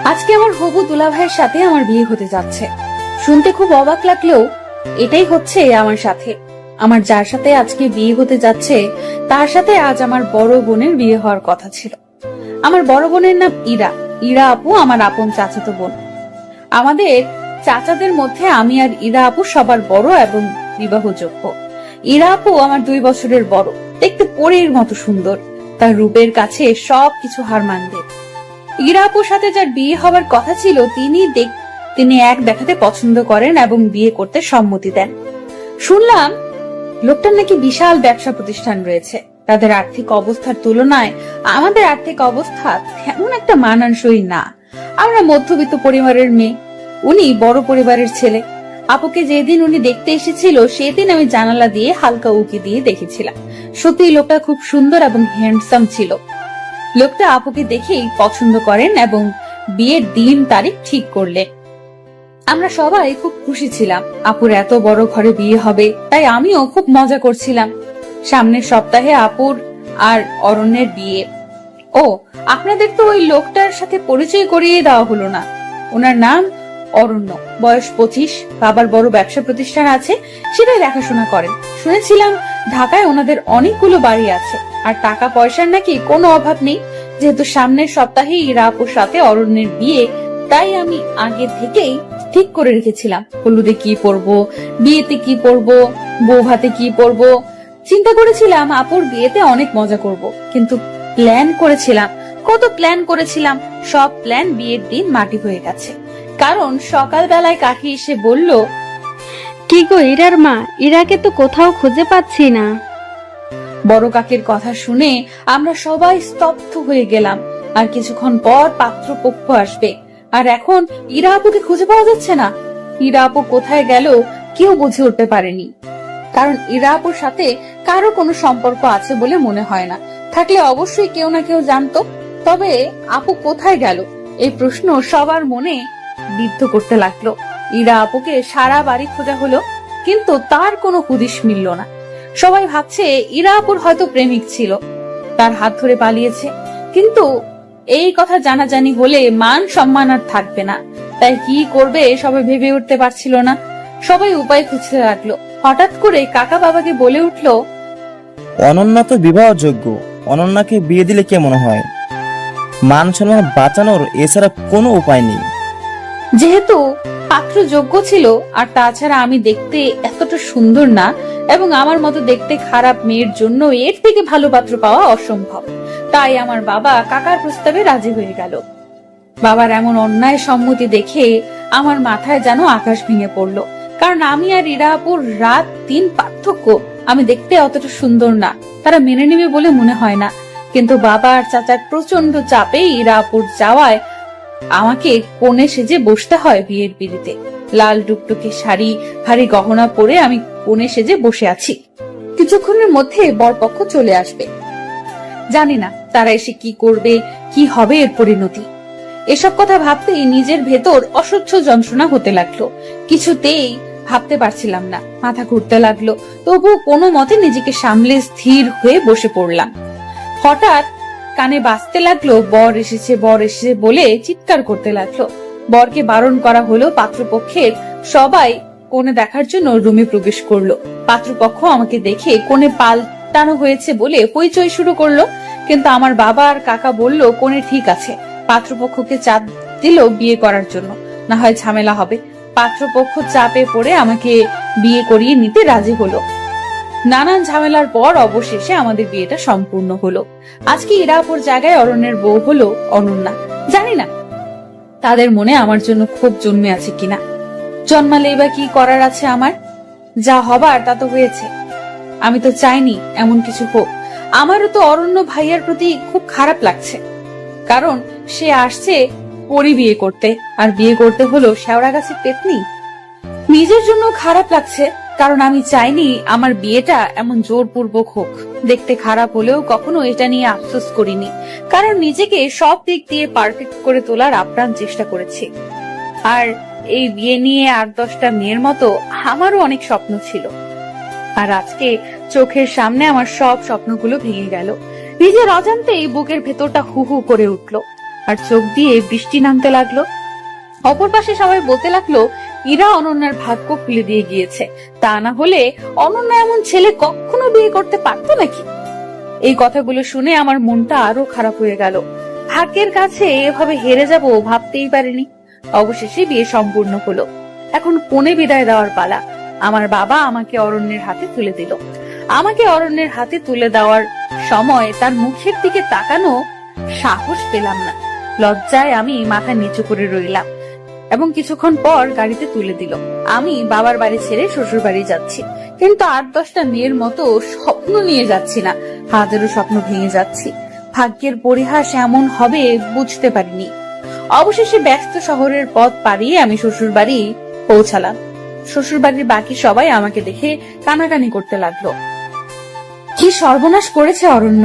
আজকে আমার হবু দুলাভাইয়ের সাথে আমার বিয়ে হতে যাচ্ছে। শুনতে খুব অবাক লাগলেও এটাই হচ্ছে আমার সাথে। আমার যার সাথে আজকে বিয়ে হতে যাচ্ছে তার সাথে আজ আমার বড় বোনের বিয়ে হওয়ার কথা ছিল। আমার বড় বোনের নাম ইরা। ইরা আপু আমার আপন চাচাতো বোন। আমাদের চাচাদের মধ্যে আমি আর ইরা আপু সবার বড় এবং বিবাহযোগ্য। ইরা আপু আমার 2 বছরের বড়, দেখতে পরীর মতো সুন্দর। তার রূপের কাছে সবকিছু হার মানবে। ইরা আপুর সাথে যার বিয়ে হবার কথা ছিল তিনি এক দেখাতে পছন্দ করেন এবং বিয়ে করতে সম্মতি দেন। শুনলাম লোকটার নাকি বিশাল ব্যবসা প্রতিষ্ঠান রয়েছে। তাদের আর্থিক অবস্থার তুলনায় আমাদের আর্থিক অবস্থা তেমন একটা মানানসই না। আমরা মধ্যবিত্ত পরিবারের মেয়ে, উনি বড় পরিবারের ছেলে। আপুকে যেদিন উনি দেখতে এসেছিল সেদিন আমি জানালা দিয়ে হালকা উকি দিয়ে দেখেছিলাম। সত্যি লোকটা খুব সুন্দর এবং হ্যান্ডসাম ছিল। লোকটা আপুকে দেখেই পছন্দ করেন এবং বিয়ের দিন তারিখ ঠিক করলেন। আমরা সবাই খুব খুশি ছিলাম আপুর এত বড় ঘরে বিয়ে হবে, তাই আমিও খুব মজা করছিলাম। সামনের সপ্তাহে আপুর আর অরণ্যের বিয়ে। ও, আপনাদের তো ওই লোকটার সাথে পরিচয় করিয়ে দেওয়া হলো না। ওনার নাম অরণ্য, বয়স 25, বাবার বড় ব্যবসা প্রতিষ্ঠান আছে, সেটাই দেখাশোনা করেন। শুনেছিলাম ঢাকায় ওনাদের অনেকগুলো বাড়ি আছে আর টাকা পয়সার নাকি কোনো অভাব নেই। যেহেতু সামনের সপ্তাহে ইরা আপুর সাথে অরণ্যের বিয়ে, তাই আমি আগে থেকেই ঠিক করে রেখেছিলাম হলুদে কি পরবো, বিয়েতে কি পরবো, বউ ভাতে কি পরবো। চিন্তা করেছিলাম আপুর বিয়েতে অনেক মজা করব, কিন্তু কত প্ল্যান করেছিলাম, সব প্ল্যান বিয়ের দিন মাটি হয়ে গেছে। কারণ সকালবেলায় কাকি এসে বলল, কি গো ইরার মা, ইরাকে তো কোথাও খুঁজে পাচ্ছি না। বড় কাকের কথা শুনে আমরা সবাই স্তব্ধ হয়ে গেলাম। আর কিছুক্ষণ পর পাত্রপক্ষ আসবে, আর এখন ইরা আপুকে খুঁজে পাওয়া যাচ্ছে না। ইরা আপু কোথায় গেল কেউ বুঝে উঠতে পারেনি। কারণ ইরা আপুর সাথে কারো কোনো সম্পর্ক আছে বলে মনে হয় না। থাকলে অবশ্যই কেউ না কেউ জানতো। তবে আপু কোথায় গেল এই প্রশ্ন সবার মনে বিদ্ধ করতে লাগলো। ইরা আপুকে সারা বাড়ি খোঁজা হলো, কিন্তু তার কোনো হুদিস মিলল না। সবাই ভাবছে ইরা আপুর হয়তো প্রেমিক ছিল, তার হাত ধরে পালিয়েছে। কিন্তু এই কথা জানাজানি হলে মান সম্মান আর থাকবে না, তাই কি করবে সবাই ভেবে উঠতে পারছিল না। সবাই উপায় খুঁজতে লাগলো। হঠাৎ করে কাকা বাবাকে বলে উঠলো, অনন্যা তো বিবাহযোগ্য, অনন্যাকে বিয়ে দিলে কেমন হয়? মান সম্মান বাঁচানোর এছাড়া কোনো উপায় নেই। যেহেতু পাত্র যোগ্য ছিল, আর তাছাড়া আমি দেখতে এতটা সুন্দর না এবং আমার মতো দেখতে খারাপ মেয়ের জন্য এর থেকে ভালো পাত্র পাওয়া অসম্ভব, তাই আমার বাবা কাকার প্রস্তাবে রাজি হয়ে গেল। বাবার এমন অন্যায় সম্মতি দেখে আমার মাথায় যেন আকাশ ভেঙে পড়লো। কারণ আমি আর ইরা আপুর রাত দিন পার্থক্য। আমি দেখতে অতটা সুন্দর না, তারা মেনে নেবে বলে মনে হয় না। কিন্তু বাবা আর চাচার প্রচন্ড চাপে ইরা আপুর যাওয়ায় আমাকে কোণে সেজে বসতে হয় বিয়ের পিড়িতে। লাল টুকটুকে শাড়ি, ভারী গহনা পরে আমি কোণে সেজে বসে আছি। কিছুক্ষণের মধ্যে বরপক্ষ চলে আসবে। জানি না তারা এসে কি করবে, কি হবে এর পরিণতি। এসব কথা ভাবতেই নিজের ভেতর অসহ্য যন্ত্রণা হতে লাগলো। কিছুতেই ভাবতে পারছিলাম না, মাথা ঘুরতে লাগলো। তবু কোনো মতে নিজেকে সামলে স্থির হয়ে বসে পড়লাম। হঠাৎ কানে বাজতে লাগলো, বর এসেছে বর এসেছে বলে চিৎকার করতে লাগলো। বরকে বারণ করা হলো। পাত্রপক্ষের সবাই কোণে দেখার জন্য রুমে প্রবেশ করলো। পাত্রপক্ষ আমাকে দেখে কোণে পাল্টানো হয়েছে বলে পরিচয় শুরু করলো। কিন্তু আমার বাবা আর কাকা বলল কোণে ঠিক আছে। পাত্রপক্ষকে চাপ দিল বিয়ে করার জন্য, না হয় ঝামেলা হবে। পাত্রপক্ষ চাপে পড়ে আমাকে বিয়ে করিয়ে নিতে রাজি হলো। নানান ঝামেলার পর অবশেষে আমাদের বিয়েটা সম্পূর্ণ হলো। আজকে ইরা আপুর জায়গায় অরণ্যের বউ হলো অনন্যা। জানি না তাদের মনে আমার জন্য ক্ষোভ জন্মে আছে কিনা। জন্মালে বা কি করার আছে আমার? যা হবার তা তো হয়েছে। আমি তো চাইনি এমন কিছু হোক। আমারও তো অরণ্য ভাইয়ার প্রতি খুব খারাপ লাগছে, কারণ সে আসছে পরি বিয়ে করতে, আর বিয়ে করতে হলো শেওড়া গাছের পেতনি। নিজের জন্য খারাপ লাগছে, কারণ আমি চাইনি আমার বিয়েটা এমন জোরপূর্বক হোক। দেখতে খারাপ হলেও কখনো এটা নিয়ে আফসোস করিনি, কারণ নিজেকে সব দিক দিয়ে পারফেক্ট করে তোলার আপ্রাণ চেষ্টা করেছি। আর এই বিয়ে নিয়ে 8-10টা মেয়ের মতো আমারও অনেক স্বপ্ন ছিল, আর আজকে চোখের সামনে আমার সব স্বপ্নগুলো ভেঙে গেল। নিজের অজান্তেই বুকের ভেতরটা হু হু করে উঠলো। আর চোখ দিয়ে বৃষ্টি নামতে লাগলো। অপর পাশে সবাই বলতে লাগলো ইরা অনন্যার ভাগ্য খুলে দিয়ে গিয়েছে, তা না হলে অনন্যা এমন ছেলে কখনো বিয়ে করতে পারতো নাকি। এই কথাগুলো শুনে আমার মনটা আরো খারাপ হয়ে গেল। ভাগ্যের কাছে এভাবে হেরে যাব ভাবতেই পারিনি। অবশেষে বিয়ে সম্পূর্ণ হলো। এখন কোণে বিদায় দেওয়ার পালা। আমার বাবা আমাকে অরণ্যের হাতে তুলে দিল। আমাকে অরণ্যের হাতে তুলে দেওয়ার সময় তার মুখের দিকে তাকানো সাহস পেলাম না। লজ্জায় আমি মাথা নিচু করে রইলাম এবং কিছুক্ষণ পর গাড়িতে তুলে দিল। আমি বাবার বাড়ি ছেড়ে শ্বশুর বাড়ি যাচ্ছি, কিন্তু 8-10টা মেয়ের মতো স্বপ্ন নিয়ে যাচ্ছি না, হাজারো স্বপ্ন ভেঙে যাচ্ছি। ভাগ্যের পরিহাস এমন হবে বুঝতে পারিনি। অবশেষে ব্যস্ত শহরের পথ পাড়িয়ে আমি শ্বশুর বাড়ি পৌঁছালাম। শ্বশুর বাড়ির বাকি সবাই আমাকে দেখে কানাকানি করতে লাগলো। কি সর্বনাশ করেছে অরণ্য!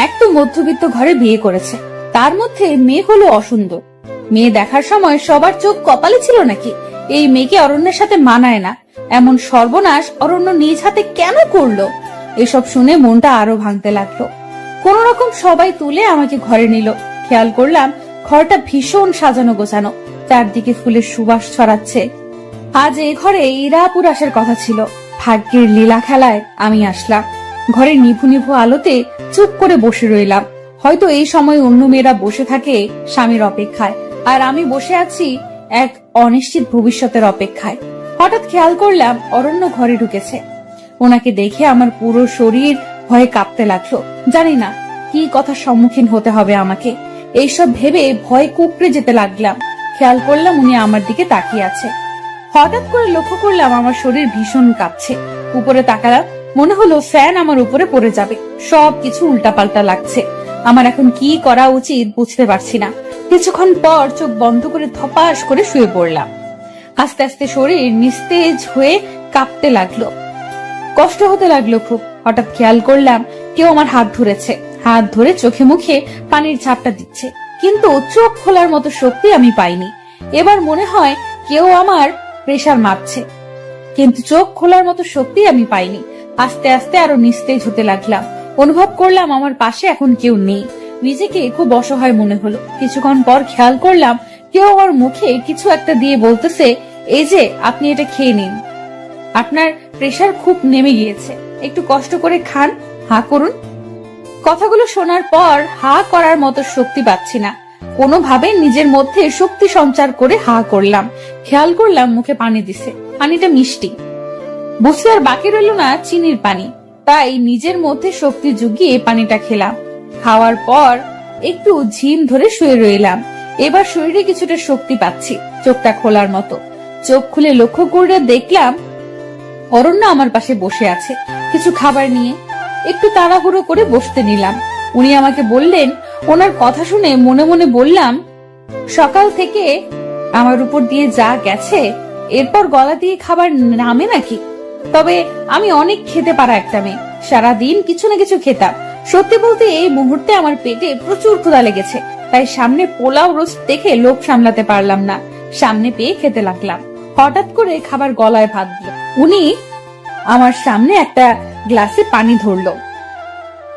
এক তো মধ্যবিত্ত ঘরে বিয়ে করেছে, তার মধ্যে মেয়ে হলো অসুন্দর। মেয়ে দেখার সময় সবার চোখ কপালে ছিল নাকি এই মেয়েকে অরণ্যের সাথে মানায় না? এমন সর্বনাশ অরণ্য নিজ হাতে কেন করলো? এসব শুনে মনটা আরো ভাঙতে লাগলো। কোন রকম সবাই তুলে আমাকে ঘরে নিল। খেয়াল করলাম ঘরটা ভীষণ সাজানো গোছানো, চারদিকে ফুলের সুবাস ছড়াচ্ছে। আজ এই ঘরে ইরাপুর আসার কথা ছিল। ভাগ্যের লীলা খেলায় আমি আসলাম। ঘরের নিভু নিভু আলোতে চুপ করে বসে রইলাম। হয়তো এই সময় অন্য মেয়েরা বসে থাকে স্বামীর অপেক্ষায়, আর আমি বসে আছি এক অনিশ্চিত ভবিষ্যতের অপেক্ষায়। হঠাৎ খেয়াল করলাম অরণ্য ঘরে ঢুকেছে। ওনাকে দেখে আমার পুরো শরীর ভয়ে কাঁপতে লাগলো। জানি না কি কথার সম্মুখীন হতে হবে আমাকে। এইসব ভেবে ভয় কুকড়ে যেতে লাগলাম। খেয়াল করলাম উনি আমার দিকে তাকিয়ে আছে। হঠাৎ করে লক্ষ্য করলাম আমার শরীর ভীষণ কাঁপছে। উপরে তাকালাম, মনে হলো ফ্যান আমার উপরে পড়ে যাবে। সবকিছু উল্টাপাল্টা লাগছে। আমার এখন কি করা উচিত বুঝতে পারছি না। কিছুক্ষণ পর চোখ বন্ধ করে ধপাস করে শুয়ে পড়লাম। আস্তে আস্তে শরীর নিস্তেজ হয়ে কাঁপতে লাগলো, কষ্ট হতে লাগলো খুব। হঠাৎ খেয়াল করলাম কেউ আমার হাত ধরেছে। হাত ধরে চোখে মুখে পানির ঝাপটা দিচ্ছে, কিন্তু চোখ খোলার মতো শক্তি আমি পাইনি। এবার মনে হয় কেউ আমার প্রেসার মাপছে, কিন্তু চোখ খোলার মতো শক্তি আমি পাইনি। আস্তে আস্তে আরো নিস্তেজ হতে লাগলাম। অনুভব করলাম আমার পাশে এখন কেউ নেই। নিজেকে খুব অসহায় মনে হলো। কিছুক্ষণ পর খেয়াল করলাম কেউ আমার মুখে কিছু একটা দিয়ে বলতেছে, এই যে আপনি এটা খেয়ে নিন, আপনার প্রেসার খুব নেমে গিয়েছে, একটু কষ্ট করে খান, হা করুন। কথাগুলো শোনার পর হা করার মতো শক্তি পাচ্ছি না। কোনোভাবে নিজের মধ্যে শক্তি সঞ্চার করে হা করলাম। খেয়াল করলাম মুখে পানি দিছে, পানিটা মিষ্টি। বুঝতে আর বাকি রইল না চিনির পানি। তাই নিজের মধ্যে শক্তি জুগিয়ে পানিটা খেলাম। খাওয়ার পর একটু ঝিম ধরে শুয়ে রইলাম। এবার শরীরে কিছুটা শক্তি পাচ্ছি, চোখটা খোলার মতো। চোখ খুলে লক্ষ্য করে দেখলাম অরণ্য আমার পাশে বসে আছে কিছু খাবার নিয়ে। একটু তাড়াহুড়ো করে বসতে নিলাম। উনি আমাকে বললেন, ওনার কথা শুনে মনে মনে বললাম, সকাল থেকে আমার উপর দিয়ে যা গেছে এরপর গলা দিয়ে খাবার নামে নাকি? তবে আমি অনেক খেতে পারা একটা মেয়ে, সারাদিন কিছু না কিছু খেতাম। সত্যি বলতে এই মুহূর্তে আমার পেটে প্রচুর ক্ষুধা লেগেছে, তাই সামনে পোলাও রোস্ট দেখে লোভ সামলাতে পারলাম না। সামনে পেয়ে খেতে লাগলাম। হঠাৎ করে খাবার গলায় ভাত দিল। উনি আমার সামনে একটা গ্লাসে পানি ধরলো।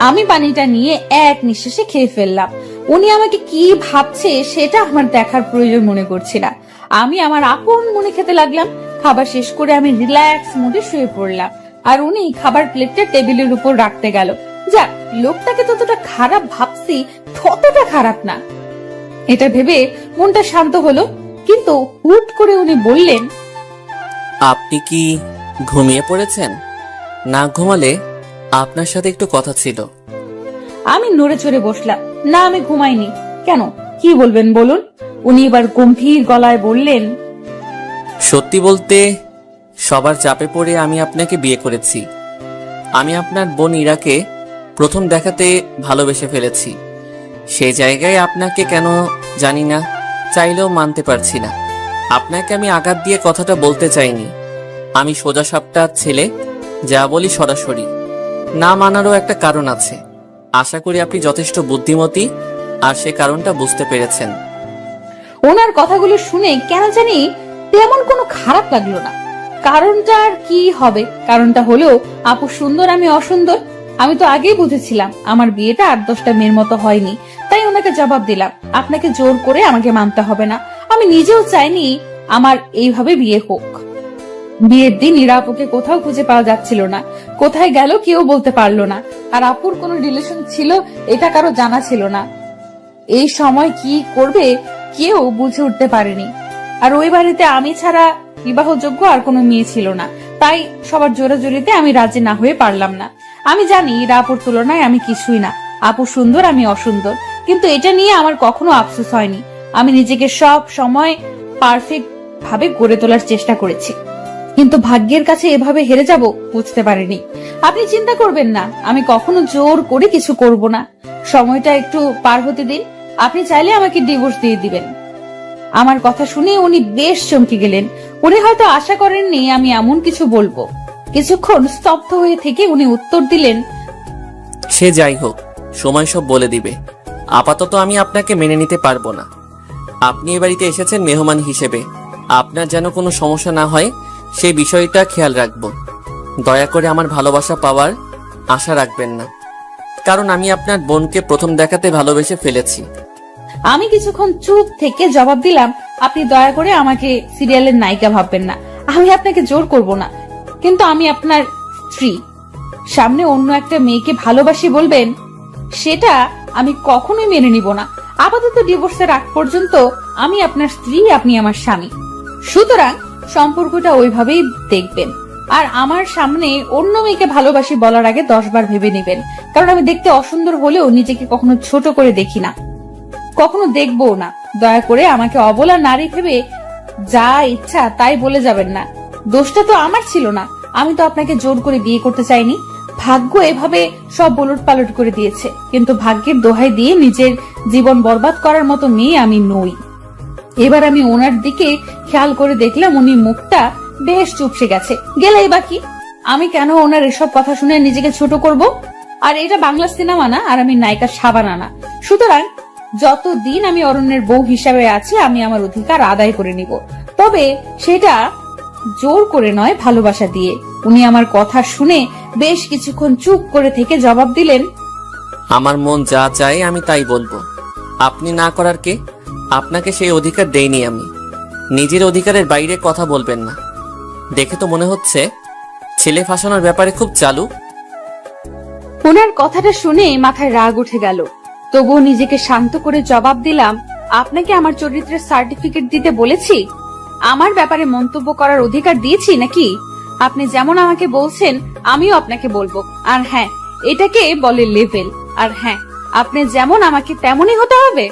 আমি পানিটা নিয়ে এক নিঃশ্বাসে খেয়ে ফেললাম। উনি আমাকে কি ভাবছে সেটা আমার দেখার প্রয়োজন মনে করছি না। আমি আমার আপন মনে খেতে লাগলাম। খাবার শেষ করে আমি রিল্যাক্স মুডে শুয়ে পড়লাম, আর উনি খাবার প্লেটটা টেবিলের উপর রাখতে গেল। যাক, লোকটাকে ততটা খারাপ ভাবছি ততটা খারাপ না, এটা ভেবে মনটা শান্ত হলো। কিন্তু হুট করে উনি বললেন, আপনি কি ঘুমিয়ে পড়েছেন? না ঘুমালে আপনার সাথে একটু কথা ছিল। আমি নড়ে চড়ে বসলাম। না, আমি ঘুমাইনি। কেন, কি বলবেন বলুন? উনি এবার গম্ভীর গলায় বললেন, সত্যি বলতে সবার চাপে পড়ে আমি আপনাকে বিয়ে করেছি। আমি আপনার বোন ইরাকে প্রথম দেখাতে ভালোবেসে ফেলেছি। সেই জায়গায় আপনাকে কেন জানি না, চাইলেও মানতে পারছি না। আপনাকে আমি আঘাত দিয়ে কথাটা বলতে চাইনি। আমি সোজা সাপটা ছেলে, যা বলি সরাসরি। না মানারও একটা কারণ আছে। আশা করি আপনি যথেষ্ট বুদ্ধিমতী আর সে কারণটা বুঝতে পেরেছেন। ওনার কথাগুলো শুনে কেন জানি তেমন কোনো খারাপ লাগলো না। কারণটা আর কি হবে? কারণটা হলো আপু সুন্দর, আমি অসুন্দর। আমি তো আগেই বুঝেছিলাম আমার বিয়েটা 8-10টা মেয়ের মতো হয়নি, তাই ওনাকে জবাব দিলাম, আপনাকে জোর করে আমাকে মানতে হবে না। আমি নিজেও চাইনি আমার এইভাবে বিয়ে হোক। বিয়ের দিন ইরা আপুকে কোথাও খুঁজে পাওয়া যাচ্ছিল না, কোথায় গেল কেউ বলতে পারলো না। আর আপুর কোনো রিলেশন ছিল এটা কারো জানা ছিল না। এই সময় কি করবে কেউ বুঝে উঠতে পারেনি। আর ওই বাড়িতে আমি ছাড়া বিবাহযোগ্য আর কোনো মেয়ে ছিল না, তাই সবার জোরাজোরিতে আমি রাজি না হয়ে পারলাম না। আমি জানি ইরা আপুর তুলনায় আমি কিছুই না, আপু সুন্দর আমি অসুন্দর, কিন্তু এটা নিয়ে আমার কখনো আফসোস হয়নি। আমি নিজেকে সব সময় পারফেক্ট ভাবে গড়ে তোলার চেষ্টা করেছি, কিন্তু ভাগ্যের কাছে এভাবে হেরে যাব বুঝতে পারিনি। আপনি চিন্তা করবেন না, আমি কখনো জোর করে কিছু করব না। সময়টা একটু পার হতে দিন, আপনি চাইলে আমাকে ডিভোর্স দিয়ে দিবেন। আমার কথা শুনে উনি বেশ চমকে গেলেন। উনি হয়তো আশা করেননি আমি এমন কিছু বলবো। কিছুক্ষণ স্তব্ধ হয়ে থেকে উনি উত্তর দিলেন, সে যাই হোক, সময় সব বলে দিবে। আপাতত আমি আপনাকে মেনে নিতে পারবো না। আপনি এ বাড়িতে এসেছেন মেহমান হিসেবে, আপনার যেন কোনো সমস্যা না হয় সেই বিষয়টা খেয়াল রাখবো। দয়া করে আমার ভালোবাসা পাওয়ার আশা রাখবেন না, কারণ আমি আপনার বোনকে প্রথম দেখাতে ভালোবেসে ফেলেছি। আমি কিছুক্ষণ চুপ থেকে জবাব দিলাম, আপনি দয়া করে আমাকে সিরিয়ালের নায়িকা ভাববেন না। আমি আপনাকে জোর করব না, কিন্তু আমি আপনার স্ত্রী। সামনে অন্য একটা মেয়েকে ভালোবাসি বলবেন, সেটা আমি কখনোই মেনে নিব না। আপাতত ডিভোর্সের আগ পর্যন্ত আমি আপনার স্ত্রী, আপনি আমার স্বামী। সুতরাং সম্পর্কটা ওইভাবেই দেখবেন। আর আমার সামনে অন্য মেয়েকে ভালোবাসি বলার আগে 10 বার ভেবে নেবেন, কারণ আমি দেখতে অসুন্দর হলেও নিজেকে কখনো ছোট করে দেখি না, কখনো দেখবো না। দয়া করে আমাকে অবলা নারী ভেবে যা ইচ্ছা তাই বলে যাবেন না। দোষটা তো আমার ছিল না, আমি তো আপনাকে জোর করে বিয়ে করতে চাইনি। ভাগ্য এভাবে সব ওলট পালট করে দিয়েছে, কিন্তু ভাগ্যের দোহাই দিয়ে নিজের জীবন বরবাদ করার মতো মেয়ে আমি নই। এবার আমি ওনার দিকে খেয়াল করে দেখলাম উনি মুখটা বেশ চুপসে গেছে। গেলেই বাকি, আমি কেন ওনার এসব কথা শুনে নিজেকে ছোট করব? আর এটা বাংলা সিনেমা না, আর আমি নায়িকা সাবানা না। সুতরাং যতদিন আমি অরণ্যের বউ হিসাবে আছি, আমি আমার অধিকার আদায় করে নিব, তবে সেটা জোর করে নয়, ভালোবাসা দিয়ে। উনি আমার কথা শুনে বেশ কিছুক্ষণ চুপ করে থেকে জবাব দিলেন, আমার মন যা চায় আমি তাই বলবো। আপনি না করার কে? আপনাকে সেই অধিকার দেইনি আমি। নিজের অধিকারের বাইরে কথা বলবেন না। দেখে তো মনে হচ্ছে ছেলে ফাঁসানোর ব্যাপারে খুব চালু। ওনার কথাটা শুনে মাথায় রাগ উঠে গেল, তবুও নিজেকে শান্ত করে জবাব দিলাম, আপনাকে আমার চরিত্রের সার্টিফিকেট দিতে বলেছি? আমার ব্যাপারে মন্তব্য করার অধিকার দিয়েছি নাকি? আপনি যেমন আমাকে বলছেন আমিও আপনাকে বলবো। আর হ্যাঁ, এটাকে বলে লেভেল। আর হ্যাঁ, আপনি যেমন আমাকে তেমনই হতে হবে।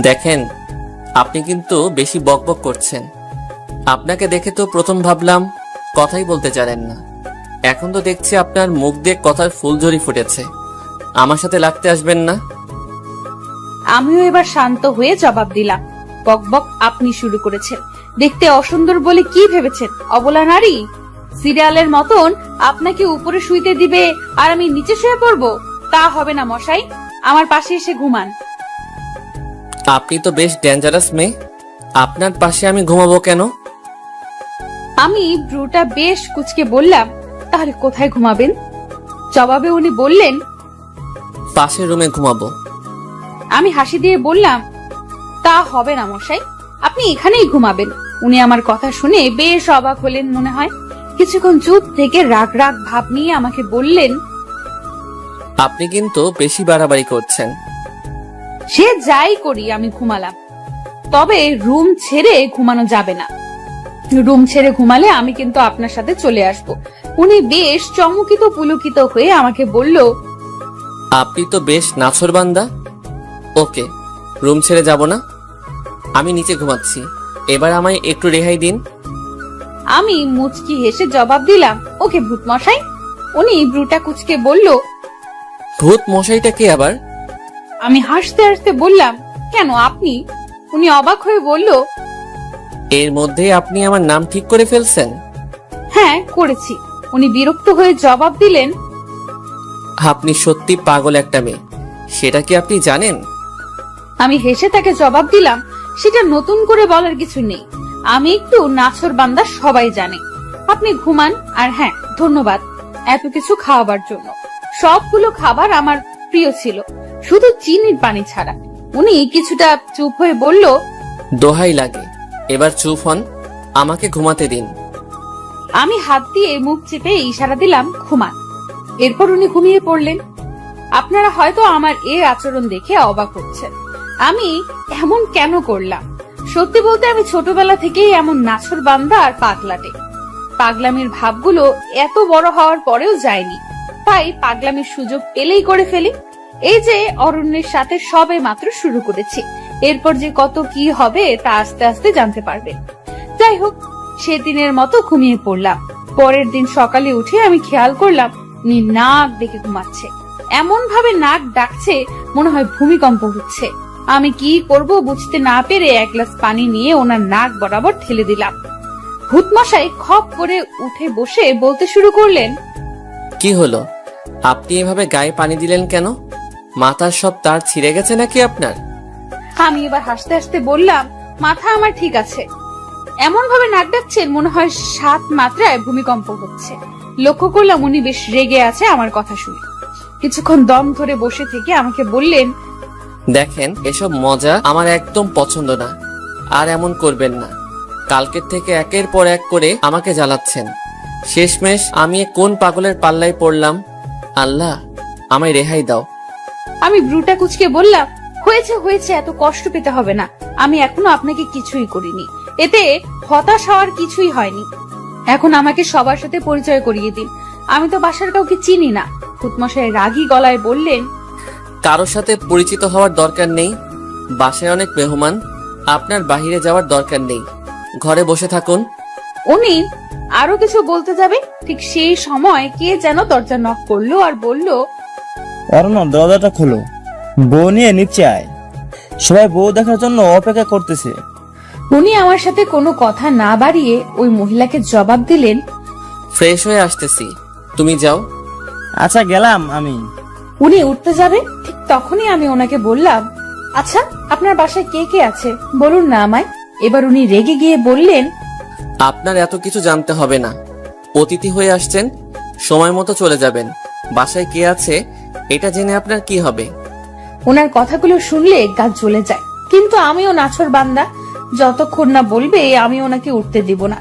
দেখেন, আপনি কিন্তু বেশি বকবক করছেন। আপনাকে দেখে তো প্রথম ভাবলাম কথাই বলতে জানেন না, এখন তো দেখছি আপনার মুখ দিয়ে কথার ফুলঝড়ি ফুটেছে। আমার সাথে লাগতে আসবেন না। আমিও এবার শান্ত হয়ে জবাব দিলাম, বকবক আপনি শুরু করেছেন। দেখতে অসুন্দর বলে কি ভেবেছেন অবলা নারী? সিরিয়ালের মতন আপনাকে উপরে শুইতে দিবে আর আমি নিচে শুয়ে পড়বো? তা হবে না মশাই, আমার পাশে এসে ঘুমান। আপনি তো বেশ ডেঞ্জারাস মেয়ে, আপনার পাশে আমি ঘুমাবো কেন? আমি ব্রুটা বেশ কুচকে বললাম, তাহলে কোথায় ঘুমাবেন? জবাবে উনি বললেন, পাশের রুমে ঘুমাবো। আমি হাসি দিয়ে বললাম, তা হবে না মশাই, আপনি এখানেই ঘুমাবেন। উনি আমার কথা শুনে বেশ অবাক হলেন মনে হয়। কিছুক্ষণ চুপ থেকে রাগ রাগ ভাব নিয়ে আমাকে বললেন, আপনি কিন্তু বেশি বাড়াবাড়ি করছেন। সে যাই করি আমি ঘুমালাম, তবে রুম ছেড়ে ঘুমানো যাবে না। রুম ছেড়ে ঘুমালে আমি কিন্তু আপনার সাথে চলে আসব। উনি বেশ চমকিত পুলকিত হয়ে আমাকে বলল, আপনি তো বেশ নাছোড়বান্দা। ওকে, রুম ছেড়ে যাব না, আমি নিচে ঘুমাচ্ছি। এবার আমায় একটু রেহাই দিন। আমি মুচকি হেসে জবাব দিলাম, ওকে ভূত মশাই। উনি ব্রুটা কুচকে বলল, ভূত মশাইটা কে আবার? আমি হাসতে হাসতে বললাম, কেন আপনি? উনি অবাক হয়ে বলল, এর মধ্যে আপনি আমার নাম ঠিক করে ফেলছেন? হ্যাঁ করেছি। উনি বিরক্ত হয়ে জবাব দিলেন, আপনি সত্যি পাগল একটা মেয়ে, সেটা কি আপনি জানেন? আমি হেসে তাকে জবাব দিলাম, সেটা নতুন করে বলার কিছু নেই। আমি একটু নাছর বান্দা, সবাই জানে। আপনি ঘুমান। আর হ্যাঁ, ধন্যবাদ এত কিছু খাওয়াবার জন্য। সবগুলো খাবার আমার প্রিয় ছিল। শুধু চিনির পানি ছাড়া। উনি কিছুটা চুপ হয়ে বলল, দোহাই লাগে, এবার চুপ হন, আমাকে ঘুমাতে দিন। আমি হাত দিয়ে মুখ চেপে ইশারা দিলাম ঘুমান। এরপর উনি ঘুমিয়ে পড়লেন। আপনারা হয়তো আমার এর আচরণ দেখে অবাক হচ্ছেন, আমি এমন কেন করলাম। সত্যি বলতে আমি ছোটবেলা থেকেই এমন নাছর বান্দা আর পাগলাটে। পাগলামির ভাবগুলো এত বড় হওয়ার পরেও যায়নি, তাই পাগলামির সুযোগ পেলেই করে ফেলি। এই যে অরণ্যের সাথে সবে মাত্র শুরু করেছি, এরপর যে কত কি হবে তা আস্তে আস্তে জানতে পারবেন। যাই হোক, সেদিনের মতো ঘুমিয়ে পড়লাম। পরের দিন সকালে উঠে আমি খেয়াল করলাম উনি নাক ডেকে ঘুমাচ্ছে। এমন ভাবে নাক ডাকছে মনে হয় ভূমিকম্প হচ্ছে। আমি কি করব বুঝতে না পেরে এক গ্লাস পানি নিয়ে ওনার নাক বরাবর ঠেলে দিলাম। ভূতমশাই খপ করে উঠে বসে বলতে শুরু করলেন, কি হলো, আপনি এভাবে গায়ে পানি দিলেন কেন? মাথার সব তার ছিঁড়ে গেছে নাকি আপনার? আমি এবার হাসতে হাসতে বললাম, মাথা আমার ঠিক আছে। এমন ভাবে নাক ডাকছেন মনে হয় 7 মাত্রায় ভূমিকম্প হচ্ছে। লক্ষ্য করলাম উনি বেশ রেগে আছে আমার কথা শুনে। কিছুক্ষণ দম ধরে বসে থেকে আমাকে বললেন, দেখেন, এসব মজা আমার একদম পছন্দ না, আর এমন করবেন না। কালকের থেকে একের পর এক করে আমাকে জ্বালাচ্ছেন। শেষমেশ আমি কোন পাগলের পাল্লায় পড়লাম? আল্লাহ, আমায় রেহাই দাও। আমি ব্রুটা কুচকে বললাম, হয়েছে হয়েছে, এত কষ্ট পেতে হবে না। আমি এখনো আপনাকে কিছুই করিনি, এতে হতাশ হওয়ার কিছুই হয়নি। এখন আমাকে সবার সাথে পরিচয় করিয়ে দিন, আমি তো বাসার কাউকে চিনি না। ভূতমশাই রাগী গলায় বললেন, কারোর সাথে পরিচিত হওয়ার দরকার নেই। বাসায় অনেক মেহমান, আপনার বাইরে যাওয়ার দরকার নেই, ঘরে বসে থাকুন। উনি আরো কিছু বলতে যাবে, ঠিক সেই সময় কে যেন দরজা নক করলো আর বলল, অরণ্য, দরজাটা খোলো, বউ নিয়ে নিচে আয়। সবাই বউ দেখার জন্য অপেক্ষা করতেছে। উনি আমার সাথে কোনো কথা না বাড়িয়ে ওই মহিলাকে জবাব দিলেন, ফ্রেশ হয়ে আসতেছি, তুমি যাও। আচ্ছা, গেলাম আমি। উনি উঠতে যাবে, ঠিক তখনই আমি ওনাকে বললাম, আচ্ছা আপনার বাসায় কে কে আছে বলুন না আমায়। এবার উনি রেগে গিয়ে বললেন, আপনার এত কিছু জানতে হবে না, অতিথি হয়ে আসছেন, সময় মতো চলে যাবেন। বাসায় কে আছে এটা জেনে আপনার কি হবে? ওনার কথাগুলো শুনলে গা জ্বলে যায়, কিন্তু আমিও নাছর বান্দা, যতক্ষণ না বলবে আমি ওনাকে উঠতে দিব না।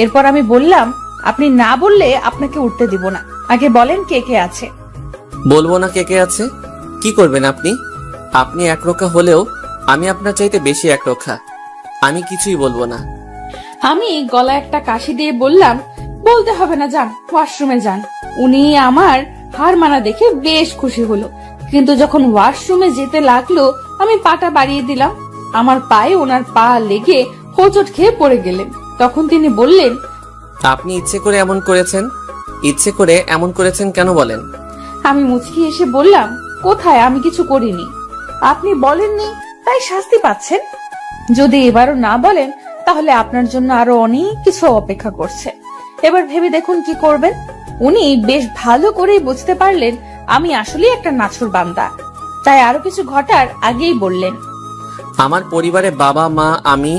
এরপর আমি বললাম, আপনি না বললে আপনাকে উঠতে দিব না, আগে বলেন কে কে আছে। বলবো না কে কে আছে? কি করবেন আপনি? আপনি একরোখা হলেও আমি আপনার চাইতে বেশি একরোখা। আমি কিছুই বলবো না। আমি গলা একটা কাশি দিয়ে বললাম, বলতে হবে না, যান ওয়াশরুমে যান। উনি আমার হার মানা দেখে বেশ খুশি হলো, কিন্তু যখন ওয়াশরুমে যেতে লাগলো আমি পাটা বাড়িয়ে দিলাম। আমার পায়ে ওনার পা লেগে হোঁচট খেয়ে পড়ে গেলেন। তখন তিনি বললেন, আপনি ইচ্ছে করে এমন করেছেন? ইচ্ছে করে এমন করেছেন কেন বলেন? আমি মুচকি এসে বললাম, কোথায়, আমি কিছু করিনি। আপনি বলেননি তাই শাস্তি পাচ্ছেন। যদি এবারও না বলেন তাহলে আপনার জন্য আরো অনেক কিছু অপেক্ষা করছে। এবার ভেবে দেখুন কি করবেন। উনি বেশ ভালো করেই বুঝতে পারলেন আমি আসলে একটা নাছর বান্দা, তাই আরো কিছু ঘটার আগেই বললেন, আমার পরিবারে বাবা, মা, আমি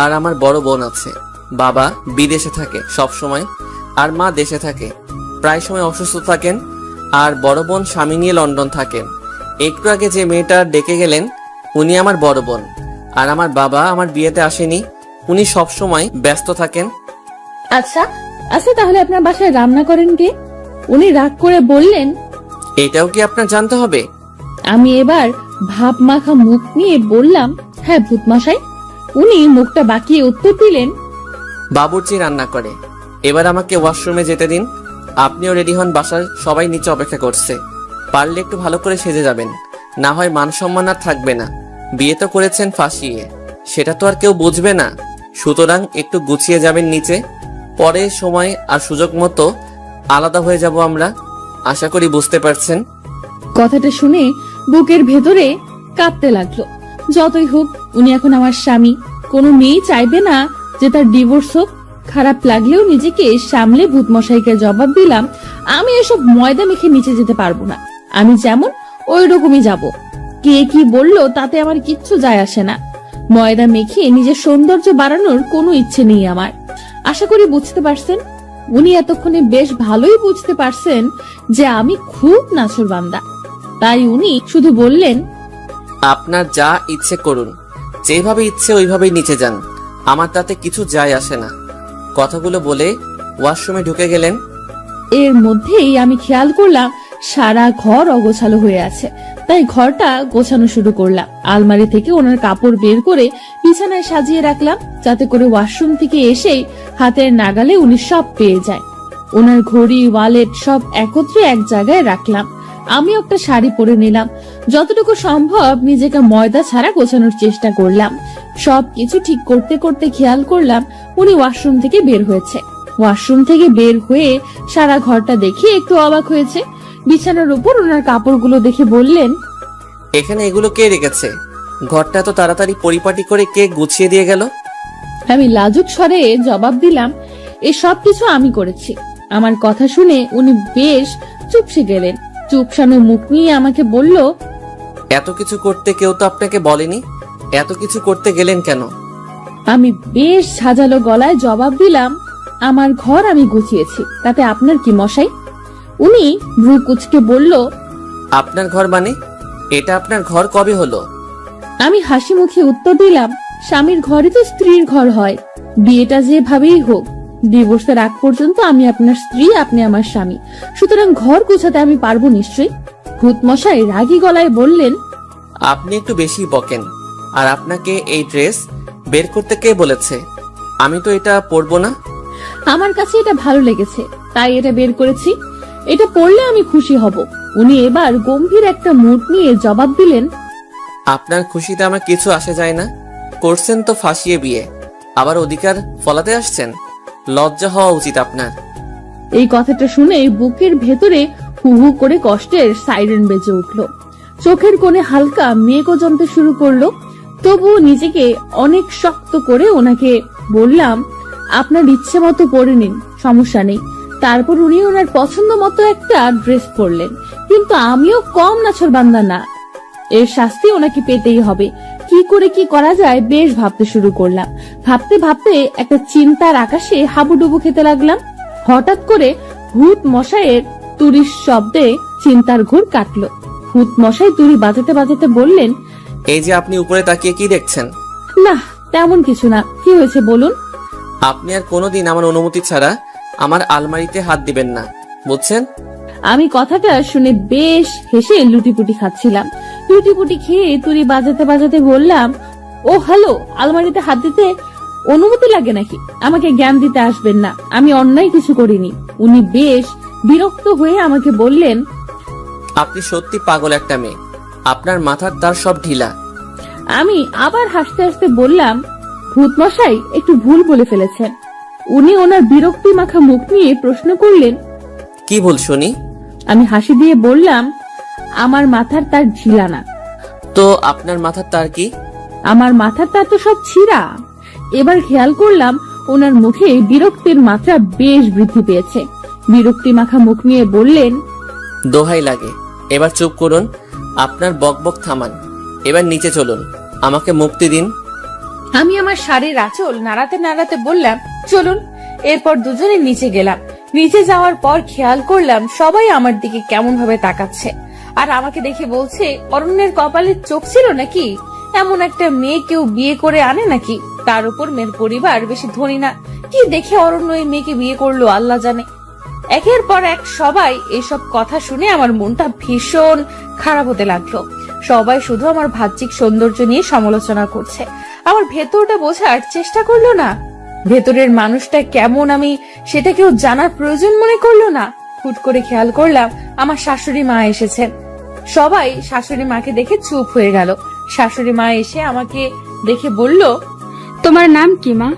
আর আমার বড় বোন আছে। বাবা বিদেশে থাকে সব সময়, আর মা দেশে থাকে, প্রায় সময় অসুস্থ থাকেন। আর বড় বোন স্বামী নিয়ে লন্ডন থাকেন। একটু আগে যে মেয়েটা ডেকে গেলেন উনি আমার বড় বোন। আর আমার বাবা আমার বিয়েতে আসেনি, উনি সব সময় ব্যস্ত থাকেন। আচ্ছা আচ্ছা, তাহলে আপনার বাসায় রান্না করেন কে? উনি রাগ করে বললেন, এটাও কি আপনার জানতে হবে? আমি এবার ভাব মাখা মুখ নিয়ে বললাম, হ্যাঁ ভূতমশাই। উনি মুখটা বাঁকিয়ে উত্তর দিলেন, বাবুর্চি রান্না করে। এবার আমাকে ওয়াশরুমে যেতে দিন। আপনিও রেডি হন, বাসার সবাই নিচে অপেক্ষা করছে। পারলে একটু ভালো করে সেজে যাবেন, না হয় মান সম্মান আর থাকবে না। বিয়ে তো করেছেন ফাঁসিয়ে, সেটা তো আর কেউ বুঝবে না। সুতরাং একটু গুছিয়ে যাবেন নিচে, পরে সময় আর সুযোগ মতো আলাদা হয়ে যাব আমরা। আশা করি বুঝতে পারছেন। কথাটা শুনে বুকের ভেতরে কাঁপতে লাগলো। যতই হোক উনি এখন আমার স্বামী, কোনো মেয়ে চাইবে না যে তার ডিভোর্স হোক। খারাপ লাগলেও নিজেকে সামলে ভূতমশাইকে জবাব দিলাম, আমি এসব ময়দা মেখে নিচে যেতে পারবো না। আমি যেমন ওই রকমই যাব। কে কি বললো তাতে আমার কিচ্ছু যায় আসে না। ময়দা মেখে নিজের সৌন্দর্য বাড়ানোর কোনো ইচ্ছে নেই আমার। আশা করি বুঝতে পারছেন। উনি এতক্ষণে বেশ ভালোই বুঝতে পারছেন যে আমি খুব নাছর বান্দা। তাই উনি শুধু বললেন, আপনার যা ইচ্ছে করুন, যেভাবে ইচ্ছে ওইভাবেই নিচে যান, আমার তাতে কিছু যায় আসে না। কথাগুলো বলে ওয়াশরুমে ঢুকে গেলেন। এর মধ্যেই আমি খেয়াল করলাম সারা ঘর অগোছালো হয়ে আছে, তাই ঘরটা গোছানো শুরু করলাম। আলমারি থেকে ওনার কাপড় বের করে বিছানায় সাজিয়ে রাখলাম, যাতে করে ওয়াশরুম থেকে এসেই হাতের নাগালে উনি সব পেয়ে যায়। ওনার ঘড়ি, ওয়ালেট সব একত্রে এক জায়গায় রাখলাম। আমি একটা শাড়ি পরে নিলাম। যতটুকু সম্ভব নিজেকে ময়দা ছাড়া গোছানোর চেষ্টা করলাম। সবকিছু ঠিক করতে করতে খেয়াল করলাম উনি ওয়াশরুম থেকে বের হয়েছে। ওয়াশরুম থেকে বের হয়ে সারা ঘরটা দেখে একটু অবাক হয়েছে। বিছানার উপর ওনার কাপড়গুলো দেখে বললেন, এখানে এগুলো কে রেখেছে? ঘরটা এত তাড়াতাড়ি পরিপাটি করে কে গুছিয়ে দিয়ে গেল? আমি লাজুক স্বরে জবাব দিলাম, এ সব কিছু আমি করেছি। আমার কথা শুনে উনি বেশ চুপসে গেলেন। চুপসানো মুখ নিয়ে আমাকে বলল, এত কিছু করতে কেউ তো আপনাকে বলেনি, এত কিছু করতে গেলেন কেন? আমি বেশ সাজালো গলায় জবাব দিলাম, আমার ঘর আমি গুছিয়েছি, তাতে আপনার কি মশাই? উনি ভ্রু কুচকে বলল, আপনার ঘর মানে? এটা আপনার ঘর কবে হলো? আমি হাসি মুখে উত্তর দিলাম, স্বামীর ঘরে তো স্ত্রীর ঘর হয়। বিয়েটা যেভাবেই হোক, ডিভোর্সের আগ পর্যন্ত আমি আপনার স্ত্রী, আপনি আমার স্বামী, সুতরাং ঘর গোছাতে আমি পারবো নিশ্চয়ই। ভূত মশাই রাগী গলায় বললেন, আপনি একটু বেশি বকেন। আর আপনাকে এই ড্রেস বের করতে কে বলেছে? আমি তো এটা পরবো না। আমার কাছে এটা ভালো লেগেছে, তাই এটা বের করেছি। এটা পড়লে আমি খুশি হব। উনি এবার গম্ভীর একটা মুড নিয়ে জবাব দিলেন, আপনার খুশিতে আমার কিছু আসে যায় না। করছেন তো ফাঁসিয়ে বিয়ে, আবার অধিকার ফলাতে আসছেন। লজ্জা হওয়া উচিত আপনার। এই কথাটা শুনে বুকের ভেতরে হু হু করে কষ্টের সাইরেন বেজে উঠল। চোখের কোণে হালকা মেঘও জমতে শুরু করলো। তবুও নিজেকে অনেক শক্ত করে ওনাকে বললাম, আপনার ইচ্ছে মতো পরে নিন, সমস্যা নেই। তারপর উনি ওনার পছন্দ মতো একটা ড্রেস পরলেন। কিন্তু আমিও কম নাছোড়বান্দা না, এর শাস্তি ওনাকে পেতেই হবে। কি করে কি করা যায় বেশ ভাবতে শুরু করলাম। ভাবতে ভাবতে একটা চিন্তার আকাশে হাবুডুবু খেতে লাগলাম। হঠাৎ করে ভূত মশাইয়ের তুরির শব্দে চিন্তার ঘোর কাটলো। ভূত মশাই তুরি বাজাতে বাজাতে বললেন, এই যে আপনি উপরে তাকিয়ে কি দেখছেন? না তেমন কিছু না, কি হয়েছে বলুন। আপনি আর কোনোদিন আমার অনুমতি ছাড়া আমার আলমারিতে হাত দিবেন না, বুঝছেন? আমি কথাটা শুনে বেশ হেসে লুটিপুটি খাচ্ছিলাম। লুটিপুটি খেয়ে তুরি বাজাতে বাজাতে বললাম, ও হ্যালো, আলমারিতে হাত দিতে অনুমতি লাগে নাকি? আমাকে জ্ঞান দিতে আসবেন না, আমি অন্যায় কিছু করিনি। উনি বেশ বিরক্ত হয়ে আমাকে বললেন, আপনি সত্যি পাগল একটা মেয়ে। আপনার মাথার তার সব ঢিলা। আমি আবার হাসতে হাসতে বললাম, ভূত মশাই একটু ভুল বলে ফেলেছেন। উনি ওনার বিরক্তি মাখা মুখ নিয়ে প্রশ্ন করলেন, কি ভুল শুনি? আমি হাসি দিয়ে বললাম, আমার মাথার তার ঢিলা না। তো আপনার মাথার তার কি? আমার মাথার তার তো সব ছিঁড়া। এবার খেয়াল করলাম ওনার মুখে বিরক্তির মাত্রা বেশ বৃদ্ধি পেয়েছে। বিরক্তি মাখা মুখ নিয়ে বললেন, দোহাই লাগে, এবার চুপ করুন। আপনার বকবক থামান, এবার নিচে চলুন, আমাকে মুক্তি দিন। আমি আমার শাড়ির আঁচল নাড়াতে নাড়াতে বললাম, চলুন। এরপর দুজনে নিচে গেলাম। নিচে যাওয়ার পর খেয়াল করলাম সবাই আমার দিকে কেমন ভাবে তাকাচ্ছে, আর আমাকে দেখে বলছে, অরণ্যের কপালে চোখ ছিল নাকি? এমন একটা মেয়ে কেউ বিয়ে করে আনে নাকি? তার উপর মেয়ের পরিবার বেশি ধনী না। কি দেখে অরণ্য এই মেয়েকে বিয়ে করলো আল্লাহ জানে। একের পর এক সবাই এসব কথা শুনে আমার মনটা ভীষণ খারাপ হতে লাগলো। সবাই শুধু আমার বাহ্যিক সৌন্দর্য নিয়ে সমালোচনা করছে, আমার ভেতরটা বোঝার চেষ্টা করলো না। ভেতরের মানুষটা কেমন আমি সেটা কেউ জানার প্রয়োজন মনে করলো না। হুট করে খেয়াল করলাম আমার শাশুড়ি মা এসেছেন। সবাই শাশুড়ি মাকে দেখে চুপ হয়ে গেল। শাশুড়ি মা এসে আমাকে দেখে বলল, তোমার নাম কি মা?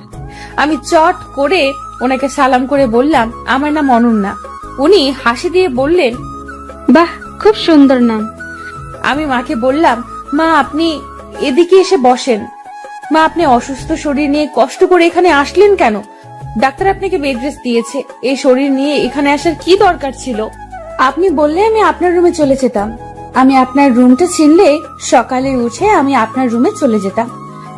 আমি চট করে ওনাকে সালাম করে বললাম, আমার নাম অনন্যা। উনি হাসি দিয়ে বললেন, বাহ, খুব সুন্দর নাম। আমি মাকে বললাম, মা আপনি এদিকে এসে বসেন। মা, আপনি অসুস্থ শরীর নিয়ে কষ্ট করে এখানে আসলেন কেন? ডাক্তার আপনাকে বেড রেস্ট দিয়েছে, এই শরীর নিয়ে এখানে আসার কি দরকার ছিল? আপনি বললে আমি আপনার রুমে চলে যেতাম। আমি আপনার রুমটা চিনলে সকালে উঠে আমি আপনার রুমে চলে যেতাম,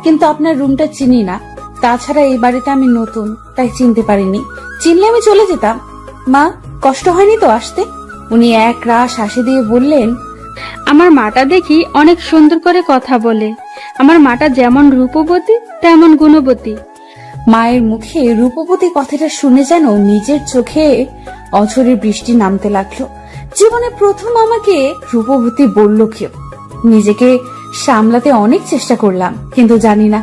কিন্তু আপনার রুমটা চিনি না। তাছাড়া এই বাড়িতে আমি নতুন, তাই চিনতে পারিনি। চিনলে আমি চলে যেতাম। মা, কষ্ট হয়নি তো আসতে? উনি এক রাশ হাসি দিয়ে বললেন, আমার মাটা দেখি অনেক সুন্দর করে কথা বলে। আমার মাটা যেমন রূপবতী তেমন গুণবতী। মায়ের মুখে রূপবতী কথাটা শুনে যেন নিজের চোখে অঝরে বৃষ্টি নামতে লাগলো। জীবনে প্রথম আমাকে রূপবতী বলল কেউ। নিজেকে সামলাতে অনেক চেষ্টা করলাম, কিন্তু জানি না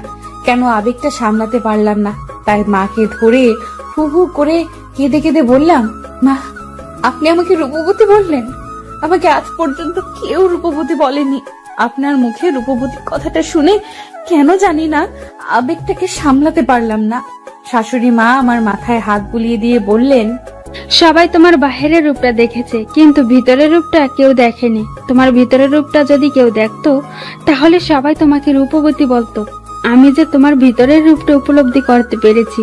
কেন আবেগটা সামলাতে পারলাম না। তাই মাকে ধরে হু হু করে কেঁদে কেঁদে বললাম, মা, আপনি আমাকে রূপবতী বললেন? আমাকে আজ পর্যন্ত কেউ রূপবতী বলেনি। আপনার মুখে রূপবতী কথাটা শুনে কেন জানি না আবেগটাকে সামলাতে পারলাম না। শাশুড়ি মা আমার মাথায় হাত বুলিয়ে দিয়ে বললেন, সবাই তোমার বাহিরের রূপটা দেখেছে, কিন্তু ভিতরের রূপটা কেউ দেখেনি। তোমার ভিতরের রূপটা যদি কেউ দেখতো তাহলে সবাই তোমাকে রূপবতী বলতো। আমি যে তোমার ভিতরের রূপটা উপলব্ধি করতে পেরেছি,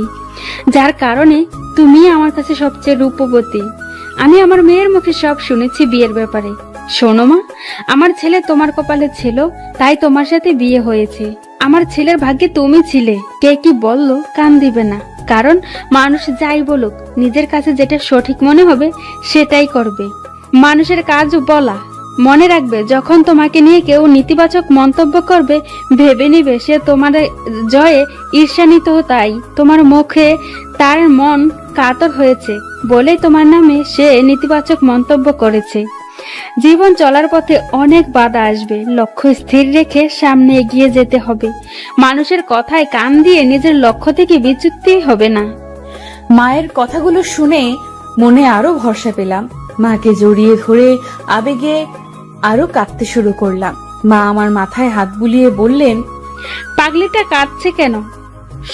যার কারণে তুমি আমার কাছে সবচেয়ে রূপবতী। আমি আমার মেয়ের মুখে সব শুনেছি বিয়ের ব্যাপারে। শোনো মা, আমার ছেলে তোমার কপালে ছিল, তাই তোমার সাথে বিয়ে হয়েছে। আমার ছেলের ভাগ্যে তুমি ছিলে। কে কি বললো কান দিবে না, কারণ মানুষ যাই বলুক নিজের কাছে যেটা সঠিক মনে হবে সেটাই করবে। মানুষের কাজও বলা। মনে রাখবে, যখন তোমাকে নিয়ে কেউ নেতিবাচক মন্তব্য করবে ভেবে নিবে সে তোমার জয়ে ঈর্ষান্বিত। তাই তোমার মুখে তার মন কাতর হয়েছে বলেই তোমার নামে সে নেতিবাচক মন্তব্য করেছে। জীবন চলার পথে অনেক বাধা আসবে, লক্ষ্য স্থির রেখে সামনে এগিয়ে যেতে হবে। মানুষের কথায় কান দিয়ে নিজের লক্ষ্য থেকে বিচ্যুতি হবে না। মায়ের কথাগুলো শুনে মনে আরো ভরসা পেলাম। মাকে জড়িয়ে ধরে আবেগে আরো কাঁদতে শুরু করলাম। মা আমার মাথায় হাত বুলিয়ে বললেন, পাগলিটা কাঁদছে কেন?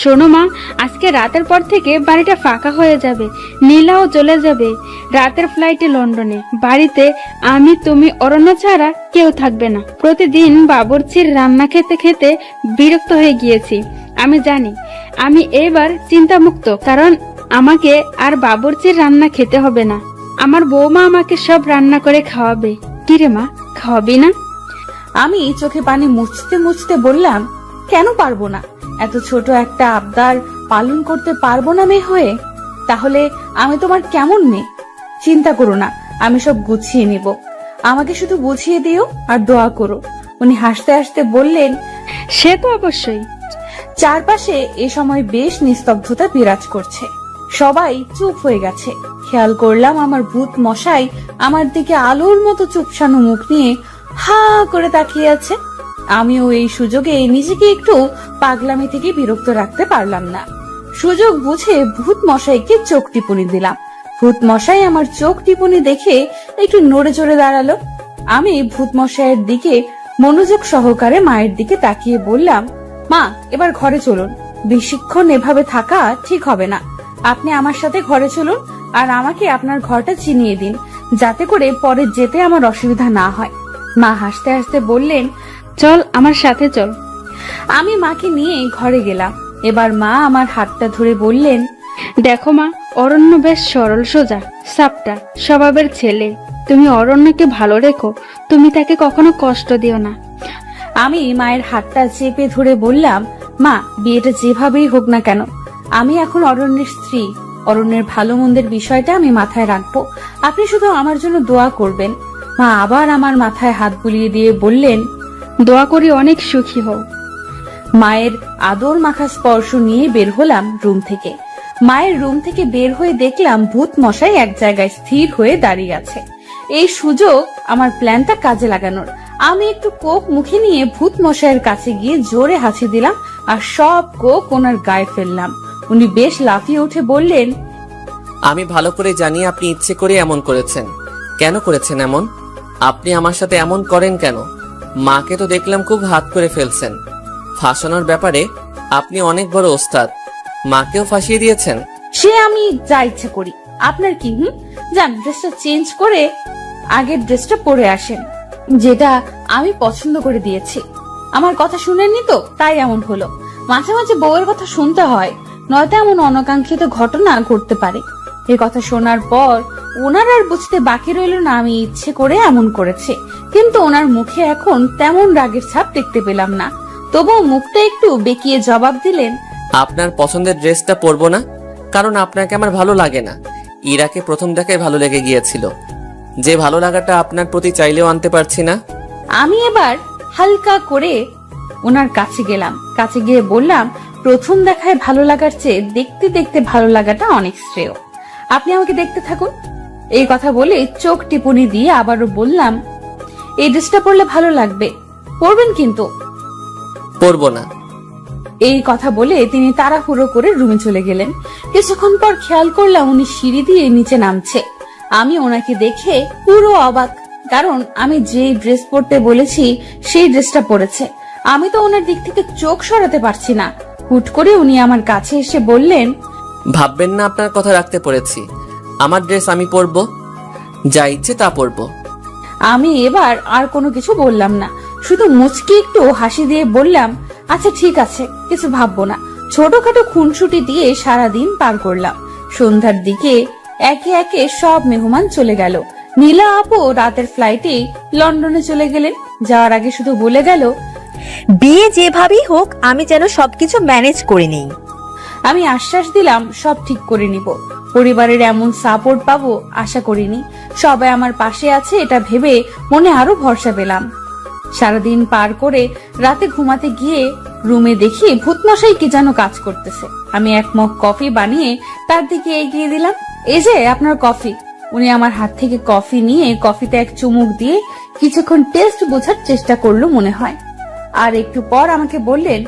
শোনো মা, আজকে রাতের পর থেকে বাড়িটা ফাঁকা হয়ে যাবে। নীলাও চলে যাবে রাতের ফ্লাইটে লন্ডনে। বাড়িতে আমি, তুমি, অরণ্য ছাড়া কেউ থাকবে না। প্রতিদিন বাবুর্চির রান্না খেতে খেতে বিরক্ত হয়ে গিয়েছি। আমি জানি আমি এবার চিন্তামুক্ত, কারণ আমাকে আর বাবুর্চির রান্না খেতে হবে না। আমার বৌমা আমাকে সব রান্না করে খাওয়াবে। কিরে মা, খাওয়াবি না? আমি চোখে পানি মুছতে মুছতে বললাম, কেন পারবো না? এত ছোট একটা আবদার পালন করতে পারবো না মেয়ে হয়ে? তাহলে আমি তোমার কেমন মেয়ে? চিন্তা করো না, আমি সব গুছিয়ে নিব। আমাকে শুধু বুঝিয়ে দিও আর দোয়া করো। উনি হাসতে হাসতে বললেন, সে তো অবশ্যই। চারপাশে এ সময় বেশ নিস্তব্ধতা বিরাজ করছে। সবাই চুপ হয়ে গেছে। খেয়াল করলাম আমার ভূত মশাই আমার দিকে আলোর মতো চুপসানো মুখ নিয়ে হা করে তাকিয়ে আছে। আমিও এই সুযোগে নিজেকে একটু পাগলামি থেকে বিরক্ত রাখতে পারলাম না। সুযোগ বুঝে ভূত মশাইকে চোখ টিপুনি দিলাম। ভূত মশাই আমার চোখ টিপুনি দেখে একটু নড়ে চড়ে দাঁড়ালো। আমি ভূত মশাইয়ের দিকে মনোযোগ সহকারে মায়ের দিকে তাকিয়ে বললাম, মা, এবার ঘরে চলুন। বেশিক্ষণ এভাবে থাকা ঠিক হবে না। আপনি আমার সাথে ঘরে চলুন আর আমাকে আপনার ঘরটা চিনিয়ে দিন, যাতে করে পরে যেতে আমার অসুবিধা না হয়। মা হাসতে হাসতে বললেন, চল আমার সাথে চল। আমি মাকে নিয়ে ঘরে গেলাম। এবার মা আমার হাতটা ধরে বললেন, দেখো মা, অরণ্য বেশ সরল সোজা সাপটা স্বভাবের ছেলে। তুমি অরণ্যকে ভালো রেখো, তুমি তাকে কখনো কষ্ট দিও না। আমি মায়ের হাতটা চেপে ধরে বললাম, মা, বিয়েটা যেভাবেই হোক না কেন, আমি এখন অরণ্যের স্ত্রী। অরণ্যের ভালো মন্দের বিষয়টা আমি মাথায় রাখবো। আপনি শুধু আমার জন্য দোয়া করবেন। মা আবার আমার মাথায় হাত বুলিয়ে দিয়ে বললেন, দোয়া করি অনেক সুখী হও। মায়ের আদর মাখা স্পর্শ নিয়ে বের হলাম রুম থেকে। মায়ের রুম থেকে বের হয়ে দেখলাম ভূত মশাই এক জায়গায় স্থির হয়ে দাঁড়িয়ে আছে। এই সুযোগ আমার প্ল্যানটা কাজে লাগানোর। আমি একটু কোক মুখে নিয়ে ভূত মশাইয়ের কাছে গিয়ে জোরে হাসি দিলাম আর সব কোক ওনার গায়ে ফেললাম। উনি বেশ লাফিয়ে উঠে বললেন, আমি ভালো করে জানি আপনি ইচ্ছে করে এমন করেছেন। কেন করেছেন এমন? আপনি আমার সাথে এমন করেন কেন? মাকে তো দেখলাম খুব হাত করে ফেলছেন। ফাঁসানোর ব্যাপারে আপনি অনেক বড় ওস্তাদ। মাকেও ফাঁসিয়ে দিয়েছেন। সে আমি যা ইচ্ছে করি, আপনার কি? যান, ড্রেসটা চেঞ্জ করে আগের ড্রেসটা পরে আসেন, যেটা আমি পছন্দ করে দিয়েছি। আমার কথা শুনেননি তো, তাই এমন হলো। মাঝে মাঝে বউয়ের কথা শুনতে হয়, নয়তো এমন অনাকাঙ্ক্ষিত ঘটনা ঘটতে পারে। এই কথা শোনার পর ওনার আর বুঝতে বাকি রইল না আমি ইচ্ছে করে এমন করেছে। কিন্তু ওনার মুখে এখন তেমন রাগের ছাপ দেখতে পেলাম না। তবুও মুখটা একটু বেঁকিয়ে জবাব দিলেন, আপনার পছন্দের ড্রেসটা পরবো না, কারণ আপনাকে আমার ভালো লাগে না। ইরাকে প্রথম দেখায় ভালো লেগে গিয়েছিল, যে ভালো লাগাটা আপনার প্রতি চাইলেও আনতে পারছি না। আমি এবার হালকা করে ওনার কাছে গেলাম, কাছে গিয়ে বললাম, প্রথম দেখায় ভালো লাগার চেয়ে দেখতে দেখতে ভালো লাগাটা অনেক শ্রেয়। আপনি আমাকে দেখতে থাকুন। এই কথা বলে চোখ টিপুনি দিয়ে আবারও বললাম, এই ড্রেসটা পরলে ভালো লাগবে, পরবেন কিন্তু। পরবো না। এই কথা বলে তিনি তাড়াহুড়ো করে রুমে চলে গেলেন। কিছুক্ষণ পর খেয়াল করলাম উনি সিঁড়ি দিয়ে নিচে নামছে। আমি ওনাকে দেখে পুরো অবাক, কারণ আমি যে ড্রেস পরতে বলেছি সেই ড্রেসটা পরেছে। আমি তো ওনার দিক থেকে চোখ সরাতে পারছি না। হুট করে উনি আমার কাছে এসে বললেন, ভাববেন না আপনার কথা রাখতে পড়েছি। আমার ড্রেস আমি পরবো, যা ইচ্ছে তা পরবো। আমি এবার আর কোনো কিছু বললাম না, শুধু মুচকি একটু হাসি দিয়ে বললাম, আচ্ছা ঠিক আছে, কিছু ভাববো না। ছোটখাটো খুনসুটি দিয়ে সারাদিন পার করলাম। সন্ধ্যার দিকে একে একে সব মেহমান চলে গেল। নীলা আপু রাতের ফ্লাইটে লন্ডনে চলে গেলেন। যাওয়ার আগে শুধু বলে গেল, বিয়ে যেভাবেই হোক আমি যেন সবকিছু ম্যানেজ করে নেই। আমি আশ্বাস দিলাম সব ঠিক করে নিব। পরিবারের এমন সাপোর্ট পাবো আশা করিনি। সবাই আমার পাশে আছে এটা ভেবে মনে আরো ভরসা পেলাম। সারাদিন পার করে রাতে ঘুমাতে গিয়ে রুমে দেখি ভূতমশাই কি যেন কাজ করতেছে। আমি এক মগ কফি বানিয়ে তার দিকে এগিয়ে দিলাম। এই যে আপনার কফি। উনি আমার হাত থেকে কফি নিয়ে কফিতে এক চুমুক দিয়ে কিছুক্ষণ টেস্ট বোঝার চেষ্টা করলো মনে হয়। আর একটু পর আমাকে বললেন,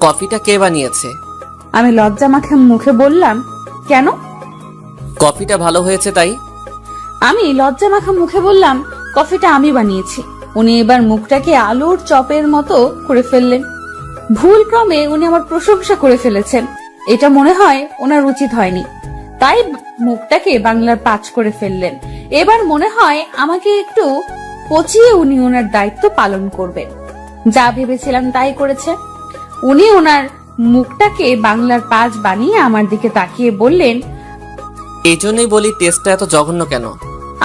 কফিটা কে বানিয়েছে? আমি লজ্জা মাখা মুখে বললাম, কেন? কফিটা ভালো হয়েছে তাই। আমি লজ্জা মাখা মুখে বললাম, কফিটা আমি বানিয়েছি। উনি এবার মুখটাকে আলুর চপের মতো করে ফেললেন। ভুল ক্রমে উনি আমার প্রশংসা করে ফেলেছেন। এটা মনে হয় ওনার উচিত হয়নি, তাই মুখটাকে বাংলার 5 করে ফেললেন। এবার মনে হয় আমাকে একটু পচিয়ে উনি ওনার দায়িত্ব পালন করবেন। যা ভেবেছিলাম তাই করেছে। উনি ওনার মুখটাকে বাংলার 5 বানিয়ে আমার দিকে তাকিয়ে বললেন, এই জন্যই বলি টেস্টটা এত জঘন্য কেন।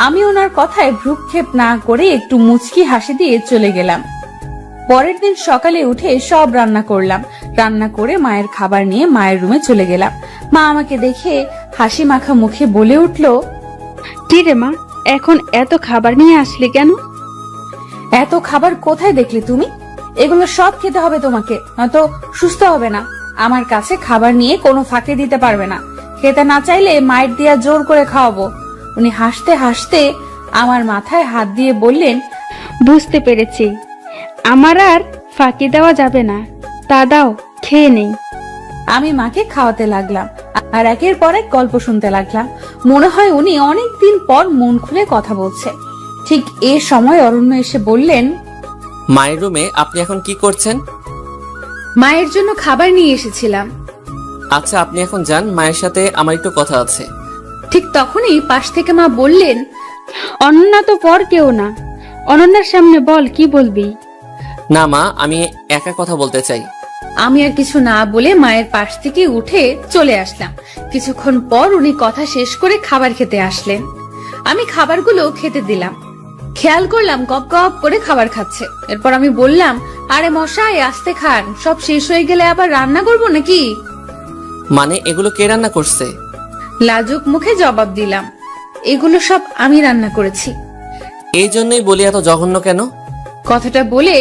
আমি ওনার কথায় ভ্রুক্ষেপ না করে একটু মুচকি হাসি দিয়ে চলে গেলাম। পরের দিন সকালে উঠে সব রান্না করলাম। রান্না করে মায়ের খাবার নিয়ে মায়ের রুমে চলে গেলাম। মা আমাকে দেখে হাসি মাখা মুখে বলে উঠল, কি রে মা, এখন এত খাবার নিয়ে আসলি কেন? এত খাবার কোথায় দেখলে তুমি? এগুলো সব খেতে হবে তোমাকে, নয়তো সুস্থ হবে না। আমার কাছে খাবার নিয়ে কোনো ফাঁকে দিতে পারবে না। খেতে না চাইলে মায়ের দিয়া জোর করে খাওয়াবো। উনি হাসতে হাসতে আমার মাথায় হাত দিয়ে বললেন, বুঝতে পেরেছি, আমার আর ফাঁকি দেওয়া যাবে না। তা দাও, খেয়ে নেই। আমি মাকে খাওয়াতে লাগলাম আর একের পর এক গল্প শুনতে লাগলাম। মনে হয় উনি অনেক দিন পর মন খুলে কথা বলছে। ঠিক এ সময় অরণ্য এসে বললেন, মায়ের রুমে আপনি এখন কি করছেন? মায়ের জন্য খাবার নিয়ে এসেছিলাম। আচ্ছা আপনি এখন যান, মায়ের সাথে আমার একটু কথা আছে। ঠিক তখনই পাশ থেকে মা বললেন, অনন্যা তো পর কেউ না, অনন্যার সামনে বল কি বলবি। না মা, আমি একা কথা বলতে চাই। আমি আর কিছু না বলে মায়ের পাশ থেকে উঠে চলে আসলাম। কিছুক্ষণ পর উনি কথা শেষ করে খাবার খেতে আসলেন। আমি খাবারগুলো খেতে দিলাম। খেয়াল করলাম গপ গপ করে খাবার খাচ্ছে। এরপর আমি বললাম, আরে মশাই আস্তে খান, সব শেষ হয়ে গেলে আবার রান্না করবো নাকি? মানে এগুলো কে রান্না করছে? লাজুক মুখে জবাব দিলাম, এগুলো সব আমি রান্না করেছি। এই জন্যই বলি এত জঘন্য কেন। কথাটা বলে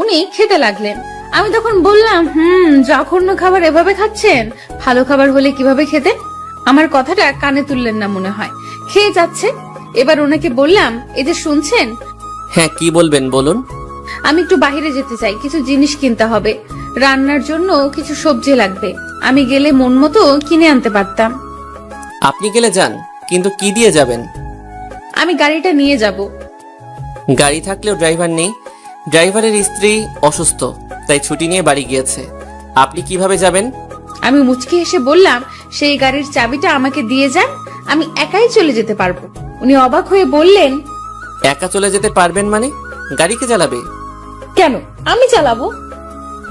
উনি খেতে লাগলেন। আমি তখন বললাম, জঘন্য খাবার এভাবে খাচ্ছেন? ভালো খাবার হলে কিভাবে খেতেন? আমার কথাটা কানে তুললেন না মনে হয়, খেয়ে যাচ্ছে। এবার ওনাকে বললাম, এই যে শুনছেন? হ্যাঁ কি বলবেন বলুন। আমি একটু বাইরে যেতে চাই, কিছু জিনিস কিনতে হবে। রান্নার জন্য কিছু সবজি লাগবে। আমি গেলে মন মতো কিনে আনতে পারতাম। আপনি গেলে যান, কিন্তু কি দিয়ে যাবেন? আমি গাড়িটা নিয়ে যাব। গাড়ি থাকলেও ড্রাইভার নেই। ড্রাইভারের স্ত্রী অসুস্থ, তাই ছুটি নিয়ে বাড়ি গিয়েছে। আপনি কিভাবে যাবেন? আমি মুচকি হেসে বললাম, সেই গাড়ির চাবিটা আমাকে দিয়ে যান, আমি একাই চলে যেতে পারবো। উনি অবাক হয়ে বললেন, একা চলে যেতে পারবেন মানে? গাড়ি কে চালাবে? কেন আমি চালাবো?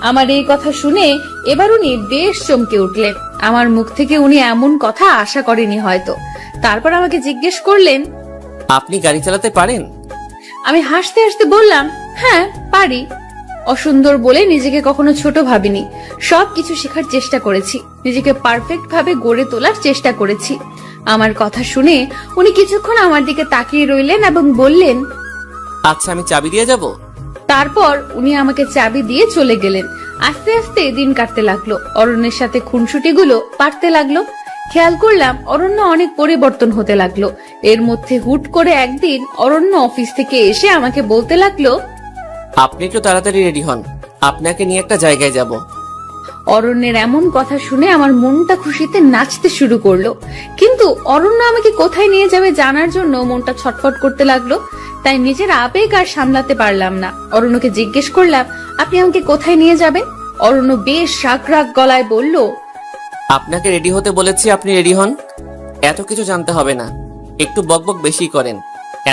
আমার এই কথা শুনে এবার উনি বেশ চমকে উঠলেন। আমার মুখ থেকে উনি এমন কথা আশা করেনি হয়তো। তারপর আমাকে জিজ্ঞেস করলেন, আপনি গাড়ি চালাতে পারেন? আমি হাসতে হাসতে বললাম, হ্যাঁ পারি। অসুন্দর বলে নিজেকে কখনো ছোট ভাবিনি। সবকিছু শেখার চেষ্টা করেছি, নিজেকে পারফেক্ট ভাবে গড়ে তোলার চেষ্টা করেছি। আমার কথা শুনে উনি কিছুক্ষণ আমার দিকে তাকিয়ে রইলেন এবং বললেন, আচ্ছা আমি চাবি দিয়ে যাব। তারপর উনি আমাকে চাবি দিয়ে চলে গেলেন। আস্তে আস্তে দিন কাটতে লাগলো, অরণ্যের সাথে খুনসুটিগুলো বাড়তে লাগলো। খেয়াল করলাম অরণ্য অনেক পরিবর্তন হতে লাগলো। এর মধ্যে হুট করে একদিন অরণ্য অফিস থেকে এসে আমাকে বলতে লাগলো, আপনি একটু তাড়াতাড়ি রেডি হন, আপনাকে নিয়ে একটা জায়গায় যাব। অরণ্যের এমন কথা শুনে আমার মনটা খুশিতে নাচতে শুরু করলো। কিন্তু অরণ্য আমাকে কোথায় নিয়ে যাবে জানার জন্য মনটা ছটফট করতে লাগলো। তাই নিজের আবেগ আর সামলাতে পারলাম না। অরণ্যকে জিজ্ঞেস করলাম, আপনি আমাকে কোথায় নিয়ে যাবেন? অরণ্য বেশ রাগ গলায় বলল, আপনাকে রেডি হতে বলেছি, আপনি রেডি হন। এত কিছু জানতে হবে না, একটু বকবক বেশি করেন,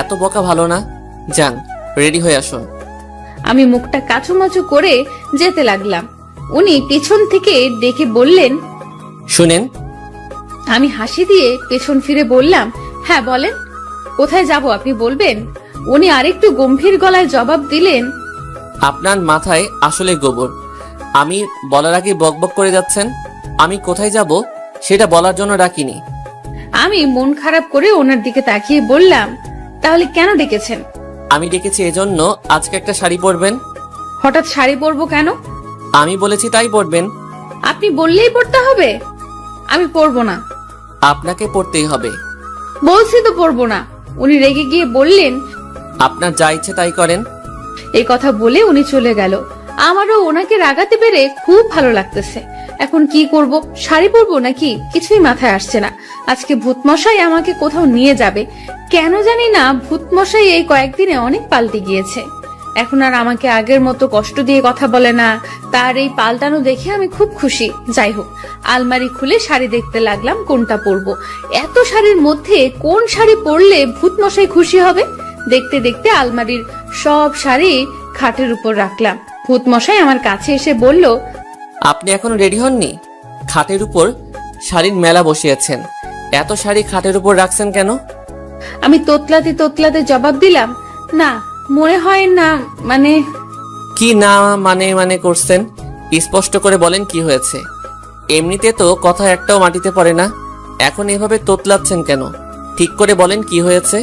এত বকা ভালো না। যান, রেডি হয়ে আসুন। আমি মুখটা কাচুমাচু করে যেতে লাগলাম। উনি পিছন থেকে ডেকে বললেন, শুনেন। আমি হাসি দিয়ে পেছন ফিরে বললাম, হ্যাঁ বলেন, কোথায় যাব আপনি বলবেন? উনি আরেকটু গম্ভীর গলায় জবাব দিলেন, আপনার মাথায় আসলে গোবর। আমি বলার আগে বকবক করে যাচ্ছেন। আমি কোথায় যাব সেটা বলার জন্য ডাকিনি। আমি মন খারাপ করে ওনার দিকে তাকিয়ে বললাম, তাহলে কেন ডেকেছেন? আমি ডেকেছি এজন্য আজকে একটা শাড়ি পরবেন। হঠাৎ শাড়ি পরবো কেন? আমি বলেছি তাই পরবেন। আপনি বললেই পরতে হবে? আমি পরবো না। আপনাকে পরতেই হবে। বলছি তো পরবো না। উনি রেগে গিয়ে বললেন, আপনার যা ইচ্ছে তাই করেন। এই কথা বলে উনি চলে গেল। আমারও ওনাকে রাগাতে পেরে খুব ভালো লাগতেছে। এখন কি করব? শাড়ি পরবো নাকি কিছুই মাথায় আসছে না। আজকে ভূতমশাই আমাকে কোথাও নিয়ে যাবে। কেন জানি না, ভূতমশাই এই কয়েকদিনে অনেক পাল্টে গিয়েছে। এখন আর আমাকে আগের মতো কষ্ট দিয়ে কথা বলে না। তার এই পাল্টানো দেখে আমি খুব খুশি। যাই হোক, আলমারি খুলে শাড়ি দেখতে লাগলাম কোনটা পরবো। এত শাড়ির মধ্যে কোন শাড়ি পরলে ভূতমশাই খুশি হবে? দেখতে দেখতে আলমারির সব শাড়ি খাটের উপর রাখলাম। ভূতমশাই আমার কাছে এসে বলল, আপনি এখনো রেডি হননি? খাটের উপর শাড়ির মেলা বসিয়েছেন, এত শাড়ি খাটের উপর রাখছেন কেন? আমি তোতলাতে জবাব দিলাম, না মনে হয় না, মানে। কি না মানে করছেন? স্পষ্ট করে বলেন কি হয়েছে। এমনিতে তো কথা একটাও মাটিতে পড়ে না, এখন এভাবে তোতলাচ্ছেন কেন? ঠিক করে বলেন কি হয়েছে।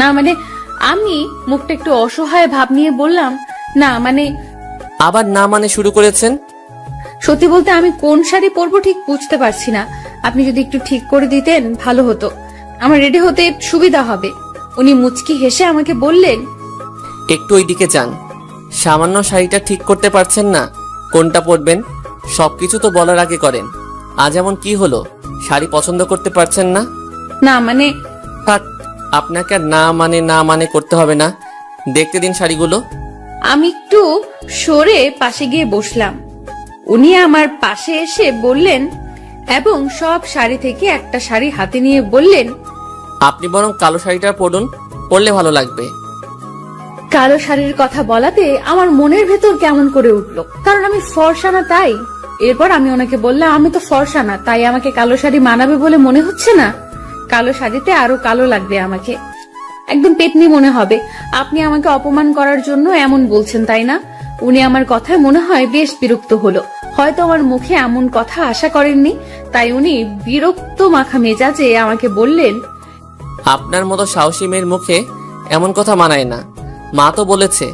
না মানে, আমি মুখটা একটু অসহায় ভাব নিয়ে বললাম, না মানে। আবার না মানে শুরু করেছেন। সত্যি বলতে আমি কোন শাড়ি পরবো ঠিক বুঝতে পারছি না। আপনি যদি একটু ঠিক করে দিতেন ভালো হতো, আমার রেডি হতে সুবিধা হবে। উনি মুচকি হেসে আমাকে বললেন, একটু ওই দিকে যান। সামান্য শাড়িটা ঠিক করতে পারছেন না কোনটা পরবেন? সবকিছু তো বলার আগে করেন। আজ এমন কি হলো, শাড়ি পছন্দ করতে পারছেন না? না মানে। থাক, আপনাকে আর না মানে করতে হবে না। দেখতে দিন শাড়িগুলো। আমি একটু সরে পাশে গিয়ে বসলাম। উনি আমার পাশে এসে বললেন, এবং সব শাড়ি থেকে একটা শাড়ি হাতে নিয়ে বললেন, আপনি বরং কালো শাড়িটা পরুন, পরলে ভালো লাগবে। কালো শাড়ির কথা বলাতে আমার মনের ভেতর কেমন করে উঠলো, কারণ আমি ফর্সা না তাই। এরপর আমি ওনাকে বললাম, আমি তো ফর্সা না, তাই আমাকে কালো শাড়ি মানাবে বলে মনে হচ্ছে না। কালো শাড়িতে আরো কালো লাগবে আমাকে, একদম পেতনি মনে হবে। আপনি আমাকে অপমান করার জন্য এমন বলছেন তাই না? উনি আমার কথায় মনে হয় বেশ বিরক্ত হলো। হয়তো আমার মুখে এমন কথা আশা করেননি, তাই উনি বিরক্ত মাখা মেজাজে আমাকে বললেন, আপনার মতো সাহসী মেয়ের মুখে এমন কথা মানায় না। মা তো বলেছে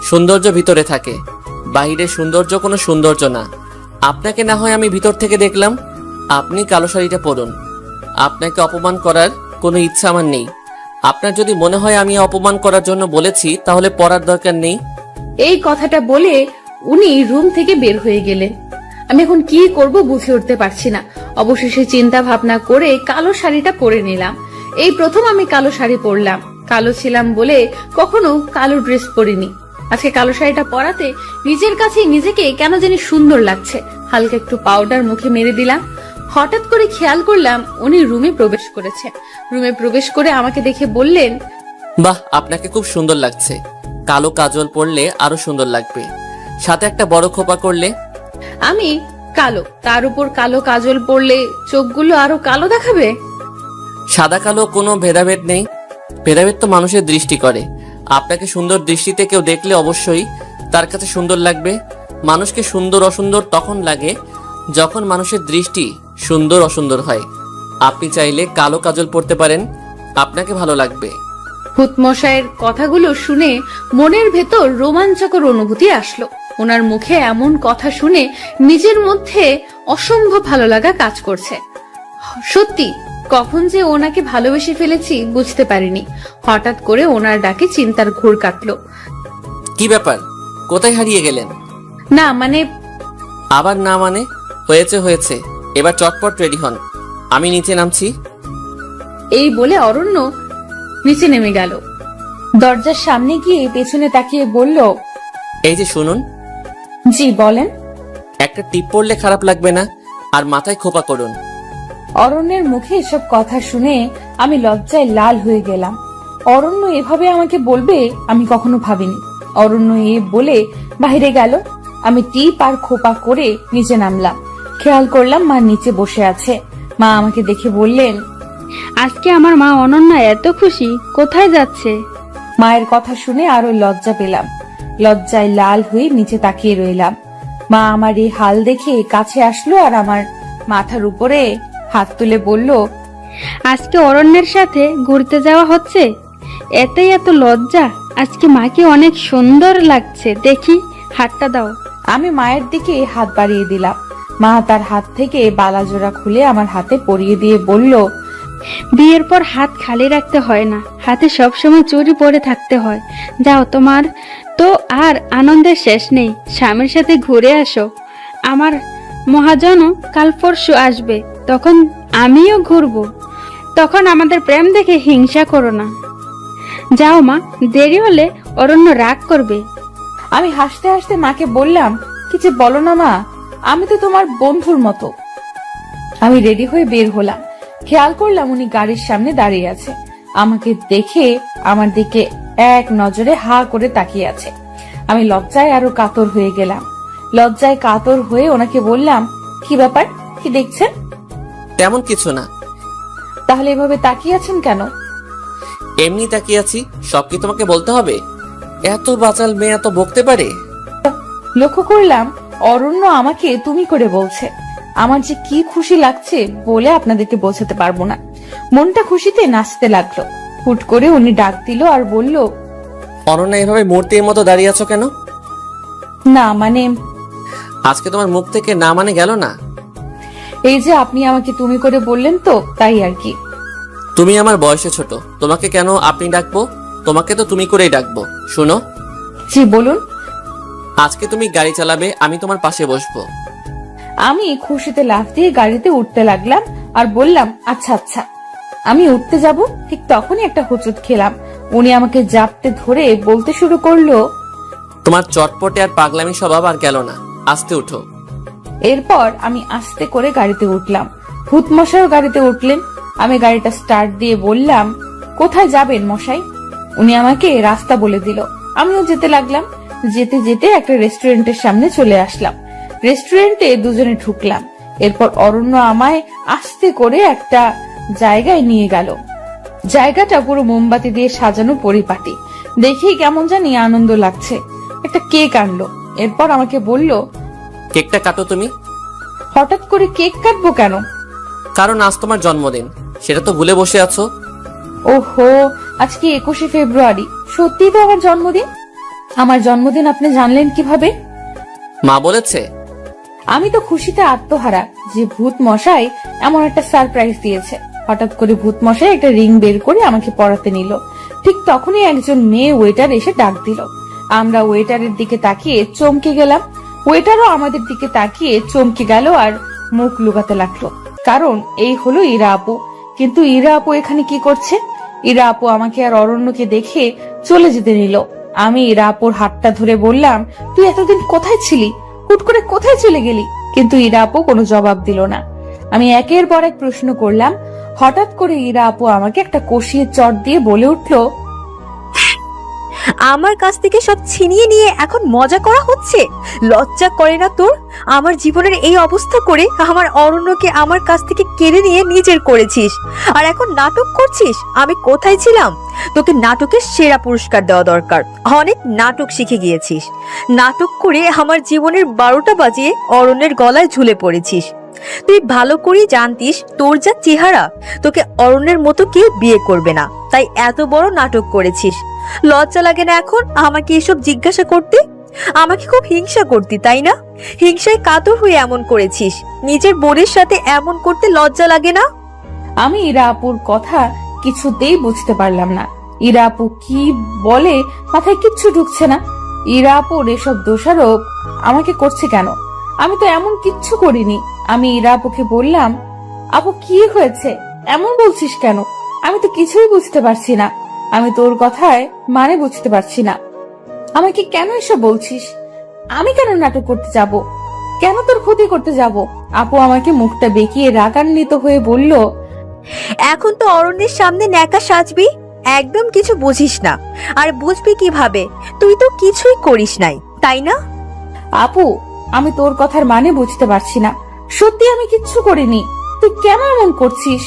সৌন্দর্য ভিতরে থাকে, বাহিরের সৌন্দর্য কোনো সৌন্দর্য না। আপনাকে না হয় আমি ভিতর থেকে দেখলাম। আপনি কালো শাড়িটা পরুন। আপনাকে অপমান করার কোনো ইচ্ছা আমার নেই। আপনার যদি মনে হয় আমি অপমান করার জন্য বলেছি, তাহলে পরার দরকার নেই। এই কথাটা বলে উনি রুম থেকে বের হয়ে গেলেন। আমি এখন কি করব বুঝে উঠতে পারছি না। অবশেষে চিন্তা ভাবনা করে কালো শাড়িটা পরে নিলাম। এই প্রথম আমি কালো শাড়ি পরলাম। কালো ছিলাম বলে কখনো কালো ড্রেস পরিনি। আজকে কালো শাড়িটা পরাতে নিজের কাছে নিজেকে কেন জানি সুন্দর লাগছে। হালকা একটু পাউডার মুখে মেরে দিলাম। হঠাৎ করে খেয়াল করলাম উনি রুমে প্রবেশ করেছে। রুমে প্রবেশ করে আমাকে দেখে বললেন, বাহ, আপনাকে খুব সুন্দর লাগছে। কালো কাজল পরলে আরো সুন্দর লাগবে, সাথে একটা বড় খোপা করলে। আমি কালো, তার উপর কালো কাজল পরলে চোখগুলো আরো কালো দেখাবে। সাদা কালো কোনো ভেদাভেদ নেই, ভেদাভেদ তো মানুষের দৃষ্টি করে। আপনাকে সুন্দর দৃষ্টিতে কেউ দেখলে অবশ্যই তার কাছে সুন্দর লাগবে। মানুষকে সুন্দর অসুন্দর তখন লাগে যখন মানুষের দৃষ্টি সুন্দর অসুন্দর হয়। আপনি চাইলে কালো কাজল পরতে পারেন, আপনাকে ভালো লাগবে। ভূতমশাইয়ের কথাগুলো শুনে মনের ভেতর রোমাঞ্চকর অনুভূতি আসলো। ওনার মুখে এমন কথা শুনে নিজের মধ্যে অসম্ভব ভালো লাগা কাজ করছে। সত্যি কখন যে ওনাকে ভালোবেসে ফেলেছি বুঝতে পারিনি। হঠাৎ করে ওনার ডাকে চিন্তার ঘোর কাটলো। কি ব্যাপার, কোথায় হারিয়ে গেলেন? না মানে আবার না মানে? হয়েছে হয়েছে, এবার চটপট রেডি হন, আমি নিচে নামছি। এই বলে অরণ্য নিচে নেমে গেল। দরজার সামনে গিয়ে পেছনে তাকিয়ে বলল, এই যে শুনুন, জি বলেন। একটা টিপ পড়লে খারাপ লাগবে না, আর মাথায় খোপা করুন। অরণ্যের মুখে এসব কথা শুনে আমি লজ্জায় লাল হয়ে গেলাম। অরণ্য এভাবে আমাকে বলবে আমি কখনো ভাবিনি। অরণ্য এ বলে বাইরে গেল। আমি টিপ আর খোপা করে নিচে নামলাম। খেয়াল করলাম মা নিচে বসে আছে। মা আমাকে দেখে বললেন, আজকে আমার মা অনন্যা এত খুশি, কোথায় যাচ্ছে? মায়ের কথা শুনে আরো লজ্জা পেলাম। লজ্জায় লাল হয়ে নিচে তাকিয়ে রইলাম। মা আমার এই হাল দেখে কাছে আসলো আর আমার মাথার উপরে হাত তুলে বলল, আজকে অরণ্যের সাথে ঘুরতে যাওয়া হচ্ছে, এতেই এত লজ্জা? আজকে মাকে অনেক সুন্দর লাগছে, দেখি হাতটা দাও। আমি মায়ের দিকে হাত বাড়িয়ে দিলাম। মা তার হাত থেকে বালাজোড়া খুলে আমার হাতে পরিয়ে দিয়ে বলল, বিয়ের পর হাত খালি রাখতে হয় না, হাতে সবসময় চুড়ি পরে থাকতে হয়। যাও, তোমার তো আর আনন্দের শেষ নেই, স্বামীর সাথে ঘুরে আসো। আমার মহাজন কাল পরশু আসবে, তখন আমিও ঘুরবো। তখন আমাদের প্রেম দেখে হিংসা করো না। যাও মা, দেরি হলে অরণ্য রাগ করবে। আমি হাসতে হাসতে মাকে বললাম, কি যে বলো না মা, আমি তো তোমার বন্ধুর মতো। আমি রেডি হয়ে বের হলাম। খেয়াল করলাম উনি গাড়ির সামনে দাঁড়িয়ে আছে। আমাকে দেখে আমার দিকে এক নজরে হা করে তাকিয়ে আছে। আমি লজ্জায় আরো কাতর হয়ে গেলাম। লজ্জায় কাতর হয়ে ওনাকে বললাম, কি ব্যাপার, কি দেখছেন? তেমন কিছু না। তাহলে এভাবে তাকিয়ে আছেন কেন? এমনি তাকিয়ে আছি, সব কি তোমাকে বলতে হবে? এত বাচাল মেয়ে এত বকতে পারে? লক্ষ্য করলাম অরণ্য আমাকে তুমি করে বলছে। আমার যে কি খুশি লাগছে বলে আপনাদেরকে বোঝাতে পারবো না। মনটা খুশিতে নাচতে লাগলো। হুট করে উনি ডাক দিল আর বলল, অনন্যা, এভাবে মূর্তির মতো দাঁড়িয়ে আছো কেন? না মানে আজকে তোমার মুখ থেকে না মানে গেল না। এই যে আপনি আমাকে তুমি করে বললেন তো, তাই আর কি। তুমি আমার বয়সে ছোট, তোমাকে কেন আপনি ডাকবো? তোমাকে তো তুমি করেই ডাকবো। শুনো, জি বলুন। আজকে তুমি গাড়ি চালাবে, আমি তোমার পাশে বসবো। আমি খুশিতে লাফ দিয়ে গাড়িতে উঠতে লাগলাম আর বললাম, আচ্ছা আচ্ছা। আমি উঠতে যাব, ঠিক তখনই একটা হোঁচট খেলাম। উনি আমাকে জাপটে ধরে বলতে শুরু করলো, তোমার চটপটে আর পাগলামি স্বভাব আর গেল না, আস্তে উঠো। এরপর আমি আস্তে করে গাড়িতে উঠলাম। ভূত মশাইও গাড়িতে উঠলেন। আমি গাড়িটা স্টার্ট দিয়ে বললাম, কোথায় যাবেন মশাই? উনি আমাকে রাস্তা বলে দিল। আমিও যেতে লাগলাম। যেতে যেতে একটা রেস্টুরেন্টের সামনে চলে আসলাম। রেস্টুরেন্টে দুজনে ঢুকলাম। এরপর অরণ্য আমায় আস্তে করে একটা জায়গায় নিয়ে গেল। জায়গাটা পুরো মোমবাতি দিয়ে সাজানো পরিপাটি। দেখেই কেমন জানি আনন্দ লাগছে। একটা কেক আনলো। এরপর আমাকে বলল, কেকটা কাটো তুমি। হঠাৎ করে কেক কাটবো কেন? কারণ আজ তোমার জন্মদিন, সেটা তো ভুলে বসে আছো। ওহো, আজকে 21শে ফেব্রুয়ারি। সত্যি তো আমার জন্মদিন। আমার জন্মদিন আপনি জানলেন কিভাবে? মা বলেছে। আমি তো খুশিতে আত্মহারা যে ভূত মশাই এমন একটা সারপ্রাইজ দিয়েছে। হঠাৎ করে ভূত মশাই একটা রিং বের করে আমাকে পরাতে নিল। ঠিক তখনই একজন মেয়ে ওয়েটার এসে ডাক দিল। আমরা ওয়েটারের দিকে তাকিয়ে চমকে গেলাম। ওয়েটারও আমাদের দিকে তাকিয়ে চমকে গেল আর মুখ লুকাতে লাগলো। কারণ এই হলো ইরা আপু। কিন্তু ইরা আপু এখানে কি করছে? ইরা আপু আমাকে আর অরণ্যকে দেখে চলে যেতে নিল। আমি ইরা আপুর হাতটা ধরে বললাম, তুই এতদিন কোথায় ছিলি? হুট করে কোথায় চলে গেলি? কিন্তু ইরা আপু কোনো জবাব দিল না। আমি একের পর এক প্রশ্ন করলাম। হঠাৎ করে ইরা আপু আমাকে একটা কষিয়ে চট দিয়ে বলে উঠলো, আমার কাছ থেকে সব ছিনিয়ে নিয়ে এখন মজা করা হচ্ছে? লজ্জা করে না তোর? আমার জীবনের এই অবস্থা করে আমার অরণ্যকে আমার কাছ থেকে কেড়ে নিয়ে নিজের করেছিস, আর এখন নাটক করছিস। আমি কোথায় ছিলাম? তোকে নাটকের সেরা পুরস্কার দেওয়া দরকার। অনেক নাটক শিখে গিয়েছিস। নাটক করে আমার জীবনের 12টা বাজিয়ে অরণ্যের গলায় ঝুলে পড়েছিস। তুই ভালো করেই জানতিস তোর যা চেহারা, তোকে অরণ্যের মতো কেউ বিয়ে করবে না, তাই এত বড় নাটক করেছিস। লজ্জা লাগে না এখন আমাকে এসব জিজ্ঞাসা করতে? আমাকে খুব হিংসা করতি তাই না? হিংসায় কাতর হয়ে এমন করেছিস। নিজের বোনের সাথে এমন করতে লজ্জা লাগে না? আমি ইরা আপুর কথা কিছুতেই বুঝতে পারলাম না। ইরা আপু কি বলে মাথায় কিচ্ছু ঢুকছে না। ইরা আপুর এসব দোষারোপ আমাকে করছে কেন? আমি তো এমন কিচ্ছু করিনি। আমি ইরা আপুকে বললাম, আপু কি হয়েছে, এমন বলছিস কেন? আমি তো কিছুই বুঝতে পারছি না। আমি তোর কথায় মানে বুঝতে পারছি না। আমাকে কেন এসব বলছিস? আমি কেন নাটক করতে যাব? কেন তোর ক্ষতি করতে যাব? আপু আমাকে মুখটা বেঁকিয়ে রাগান্বিত হয়ে বলল, এখন তো অরণ্যের সামনে ন্যাকা সাজবি? একদম কিছু বুঝিস না। আর বুঝবি কিভাবে? তুই তো কিছুই করিস নাই, তাই না? আপু আমি তোর কথার মানে বুঝতে পারছি না। সত্যি আমি কিচ্ছু করিনি। তুই কেন এমন করছিস?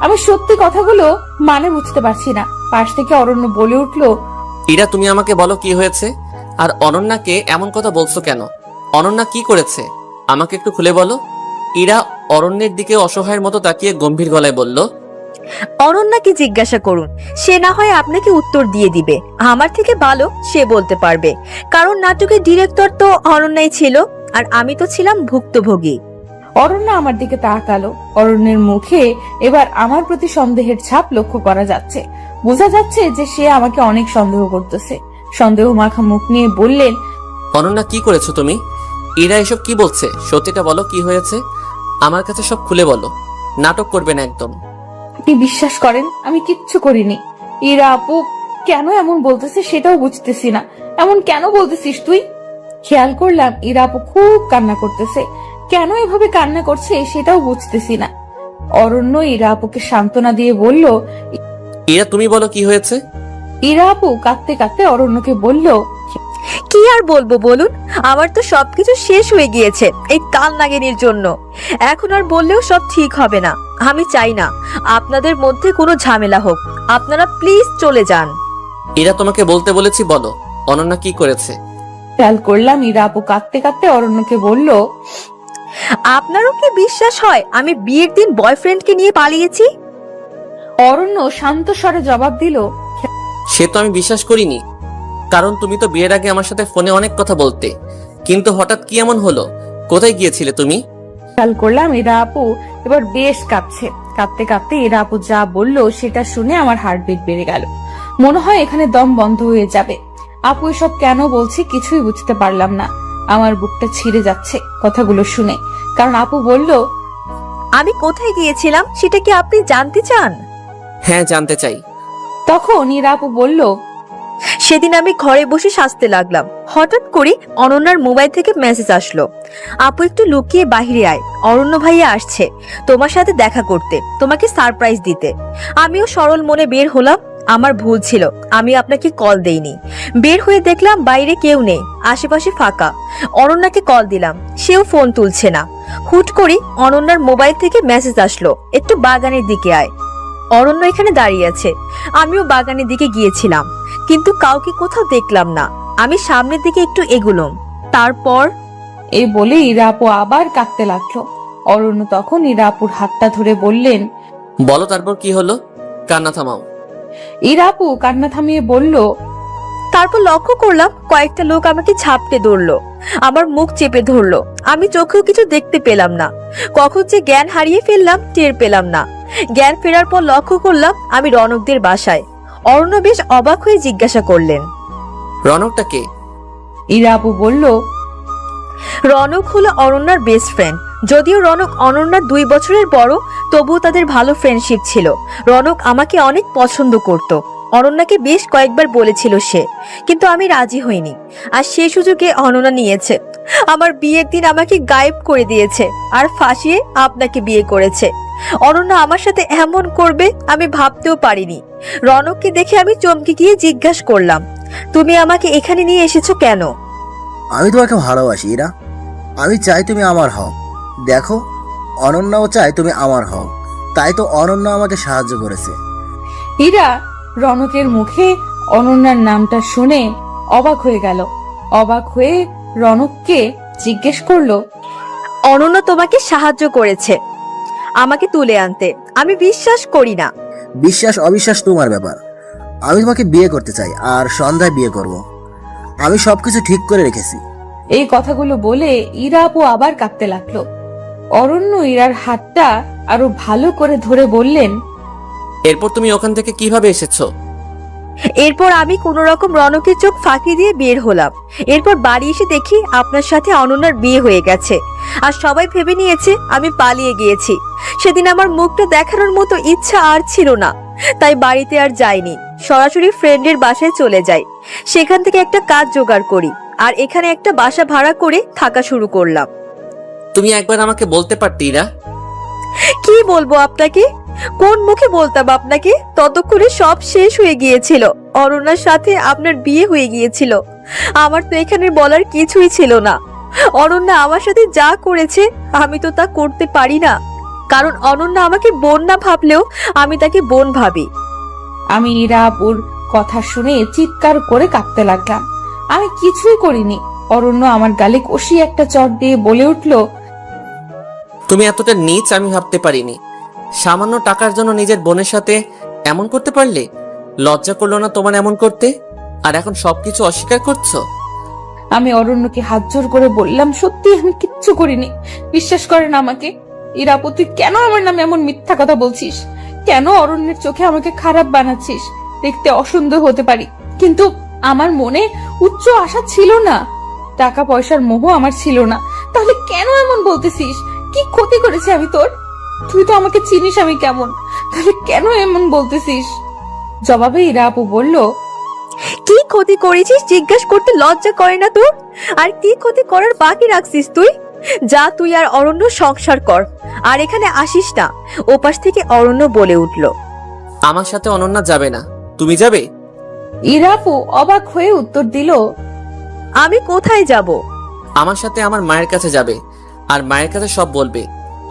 আমি সত্যি কথাগুলো মানে বুঝতে পারছি না। পাশ থেকে অরণ্য বলে উঠলো, ইরা, তুমি আমাকে বলো কি হয়েছে? আর অনন্যাকে এমন কথা বলছো কেন? অনন্যা কি করেছে আমাকে একটু খুলে বলো। ইরা অরণ্যের দিকে অসহায়ের মতো তাকিয়ে গম্ভীর গলায় বলল, অরণ্যাকে জিজ্ঞাসা করুন, সে না হয় আপনাকে উত্তর দিয়ে দিবে। আমার থেকে ভালো সে বলতে পারবে, কারণ নাটকের ডিরেক্টর তো অরণ্যাই ছিল, আর আমি তো ছিলাম ভুক্তভোগী। অরণ্য আমার দিকে তাকালো। অরণ্যের মুখে এবার আমার প্রতি সন্দেহের ছাপ লক্ষ্য করা যাচ্ছে। বোঝা যাচ্ছে যে সে আমাকে অনেক সন্দেহ করতেছে। সন্দেহ মাখা মুখ নিয়ে বললেন, অনন্যা কি করেছো তুমি? ইরা এসব কি বলছে? সত্যিটা বলো, কি হয়েছে? আমার কাছে সব খুলে বলো, নাটক করবে না একদম। আপনি বিশ্বাস করেন আমি কিচ্ছু করিনি। ইরা আপু কেন এমন বলতেছে সেটাও বুঝতেছি না। এমন কেন বলতেছিস তুই? খেয়াল করলাম ইরা আপু খুব কান্না করতেছে। কেন এভাবে কান্না করছে সেটাও বুঝতেছি না। অরণ্য ইরা আপুকে সান্ত্বনা দিয়ে বলল, ইরা তুমি বলো কি হয়েছে? ইরা আপু কাঁদতে কাঁদতে অরণ্যকে বলল, কি আর বলবো বলুন, আমার তো সবকিছু শেষ হয়ে গিয়েছে এই কাল নাগিনীর জন্য। এখন আর বললেও সব ঠিক হবে না। আমি চাই না আপনাদের মধ্যে কোনো ঝামেলা হোক। আপনারা প্লিজ চলে যান। ইরা তোমাকে বলতে বলেছি, বলো অনন্যা কি করেছে? খেয়াল করলাম ইরা আপু কাঁদতে কাঁদতে অরণ্যকে বলল, আপনারও কি বিশ্বাস হয় আমি বিয়ের দিন বয়ফ্রেন্ডকে নিয়ে পালিয়েছি? অরণ্য শান্ত স্বরে জবাব দিল, সে তো আমি বিশ্বাস করিনি, কারণ তুমি তো বিয়ের আগে আমার সাথে ফোনে অনেক কথা বলতে। কিন্তু হঠাৎ কি এমন হলো? কোথায় গিয়েছিলে তুমি? খেয়াল করলাম ইরা আপু এবার বেশ কাঁদছে। কাঁদতে কাঁদতে ইরা আপু যা বলল সেটা শুনে আমার হার্টবিট বেড়ে গেল। মনে হয় এখানে দম বন্ধ হয়ে যাবে। আপু এসব কেন বলছে কিছুই বুঝতে পারলাম না। আমার বুকটা ছিঁড়ে যাচ্ছে কথাগুলো শুনে। কারণ আপু বলল, আমি কোথায় গিয়েছিলাম সেটা কি আপনি জানতে চান? হ্যাঁ, জানতে চাই। তখন ইরা আপু বলল, সেদিন আমি ঘরে বসে সাজতে লাগলাম। হঠাৎ করে অনন্যার মোবাইল থেকে মেসেজ আসলো, আপু একটু লুকিয়ে বাহিরে আয়, অরণ্য ভাইয়া আসছে তোমার সাথে দেখা করতে, তোমাকে সারপ্রাইজ দিতে। আমিও সরল মনে বের হলাম। আমার ভুল ছিল, আমি আপনাকে কল দেইনি। বের হয়ে দেখলাম বাইরে কেউ নেই, আশেপাশে ফাঁকা। অনন্যাকে কল দিলাম, সেও ফোন তুলছে না। হুট করে অনন্যার মোবাইল থেকে মেসেজ আসলো, একটু বাগানের দিকে আয়। অরণ্য এখানে দাঁড়িয়ে আছে। আমিও বাগানের দিকে গিয়েছিলাম, কিন্তু কাউকে কোথাও দেখলাম না। আমি সামনের দিকে একটু এগুলাম, তারপর এই বলে ইরা আপু আবার কাঁদতে লাগলো। অরণ্য তখন ইরা আপুর হাতটা ধরে বললেন, বলো তারপর কি হলো? কান্না থামাও। ইরা আপু কান্না থামিয়ে বলল, তারপর লক্ষ্য করলাম কয়েকটা লোক আমাকে ঝাপটে ধরলো, আমার মুখ চেপে ধরলো। আমি চোখেও কিছু দেখতে পেলাম না। কখন যে জ্ঞান হারিয়ে ফেললাম টের পেলাম না। জ্ঞান ফেরার পর লক্ষ্য করলাম আমি রনকদের বাসায়। অরণ্য বেশ অবাক হয়ে জিজ্ঞাসা করলেন, রনকটা কে? ইরা আপু বলল, রনক হলো অরণ্যার বেস্ট ফ্রেন্ড। যদিও রনক অনন্যার 2 বছরের বড়, তবুও তাদের ভালো ফ্রেন্ডশিপ ছিল। রনক আমাকে অনেক পছন্দ করত। অনন্যাকে বেশ কয়েকবার বলেছিল সে, কিন্তু আমি রাজি হইনি। আর সে সুযোগে অনন্যা নিয়েছে। আমার বিয়ের দিন আমাকে গায়েব করে দিয়েছে, আর ফাঁসিয়ে আপনাকে বিয়ে করেছে। অনন্যা আমার সাথে এমন করবে আমি ভাবতেও পারিনি। রনককে দেখে আমি চমকে গিয়ে জিজ্ঞাসা করলাম, তুমি আমাকে এখানে নিয়ে এসেছো কেন? আমি তোমাকে ভালোবাসি ইরা। আমি চাই তুমি আমার হও। দেখো, অনন্যাও চাই তুমি আমার হও। তাই তো অনন্য আমাকে সাহায্য করেছে। ইরা রনকের মুখে অনন্যার নামটা শুনে অবাক হয়ে গেল। অবাক হয়ে রনককে জিজ্ঞেস করলো, অনন্য তোমাকে সাহায্য করেছে আমাকে তুলে আনতে। আমি বিশ্বাস করি না। বিশ্বাস অবিশ্বাস তোমার ব্যাপার। আমি তোমাকে বিয়ে করতে চাই, আর সন্ধ্যায় বিয়ে করব। আমি সবকিছু ঠিক করে রেখেছি। এই কথাগুলো বলে ইরা আপু আবার কাঁদতে লাগলো। অরণ্য ইরার হাতটা আরো ভালো করে ধরে বললেন, এরপর তুমি ওখান থেকে কিভাবে এসেছো? এরপর আমি কোন রকম রনকের চোখ ফাঁকি দিয়ে বের হলাম। এরপর বাড়ি এসে দেখি আপনার সাথে অনন্যার বিয়ে হয়ে গেছে, আর সবাই ভেবে নিয়েছে আমি পালিয়ে গিয়েছি। সেদিন আমার মুখটা দেখানোর মতো ইচ্ছা আর ছিল না, তাই বাড়িতে আর যাইনি। সরাসরি ফ্রেন্ডের বাসায় চলে যাই। সেখান থেকে একটা কাজ জোগাড় করি, আর এখানে একটা বাসা ভাড়া করে থাকা শুরু করলাম। তুমি একবার আমাকে বলতে পারতে ইরা। কি বলবো আপনাকে? কোন মুখে বলতাম আপনাকে? ততক্ষণে সব শেষ হয়ে গিয়েছিল। অরণ্যার সাথে আপনার বিয়ে হয়ে গিয়েছিল। আমার তো এখানে বলার কিছুই ছিল না। অনন্যা আমার সাথে যা করেছে আমি তো তা করতে পারি না, কারণ অনন্যা আমাকে বোন না ভাবলেও আমি তাকে বোন ভাবি। আমি ইরা আপুর কথা শুনে চিৎকার করে কাঁদতে লাগলাম। আমি কিছুই করিনি। অরণ্য আমার গালে কষি একটা চট দিয়ে বলে উঠল, তুমি এতটা নীচ আমি ভাবতে পারিনি। সামান্য টাকার জন্য নিজের বোনের সাথে এমন করতে পারলে? লজ্জা করলো না তোমার এমন করতে? আর এখন সবকিছু অস্বীকার করছো? আমি অরণ্যকে হাত জোর করে বললাম, সত্যি আমি কিচ্ছু করিনি, বিশ্বাস করেন আমাকে। ইরা আপু, তুই কেন আমার নামে এমন মিথ্যা কথা বলছিস? কেন অরণ্যের চোখে আমাকে খারাপ বানাচ্ছিস? দেখতে অসুন্দর হতে পারি, কিন্তু আমার মনে উচ্চ আশা ছিল না, টাকা পয়সার মোহ আমার ছিল না। তাহলে কেন এমন বলতেছিস? কি ক্ষতি করেছি আমি তোর? তুই তো আমাকে চিনিস আমি কেমন, তাহলে কেন এমন বলতেছিস? জবাবে ইরা আপু বলল, কি ক্ষতি করেছিস জিজ্ঞাসা করতে লজ্জা করে না তোর? আর কি ক্ষতি করার বাকি রাখছিস তুই? যা, তুই আর অরণ্য সংসার কর, আর এখানে আসিস না। ওপাশ থেকে অরণ্য বলে উঠল, আমার সাথে অনন্যা যাবে না, তুমি যাবে? ইরা আপু অবাক হয়ে উত্তর দিল, আমি কোথায় যাব? আমার সাথে আমার মায়ের কাছে যাবে, আর মায়ের কাছে সব বলবে।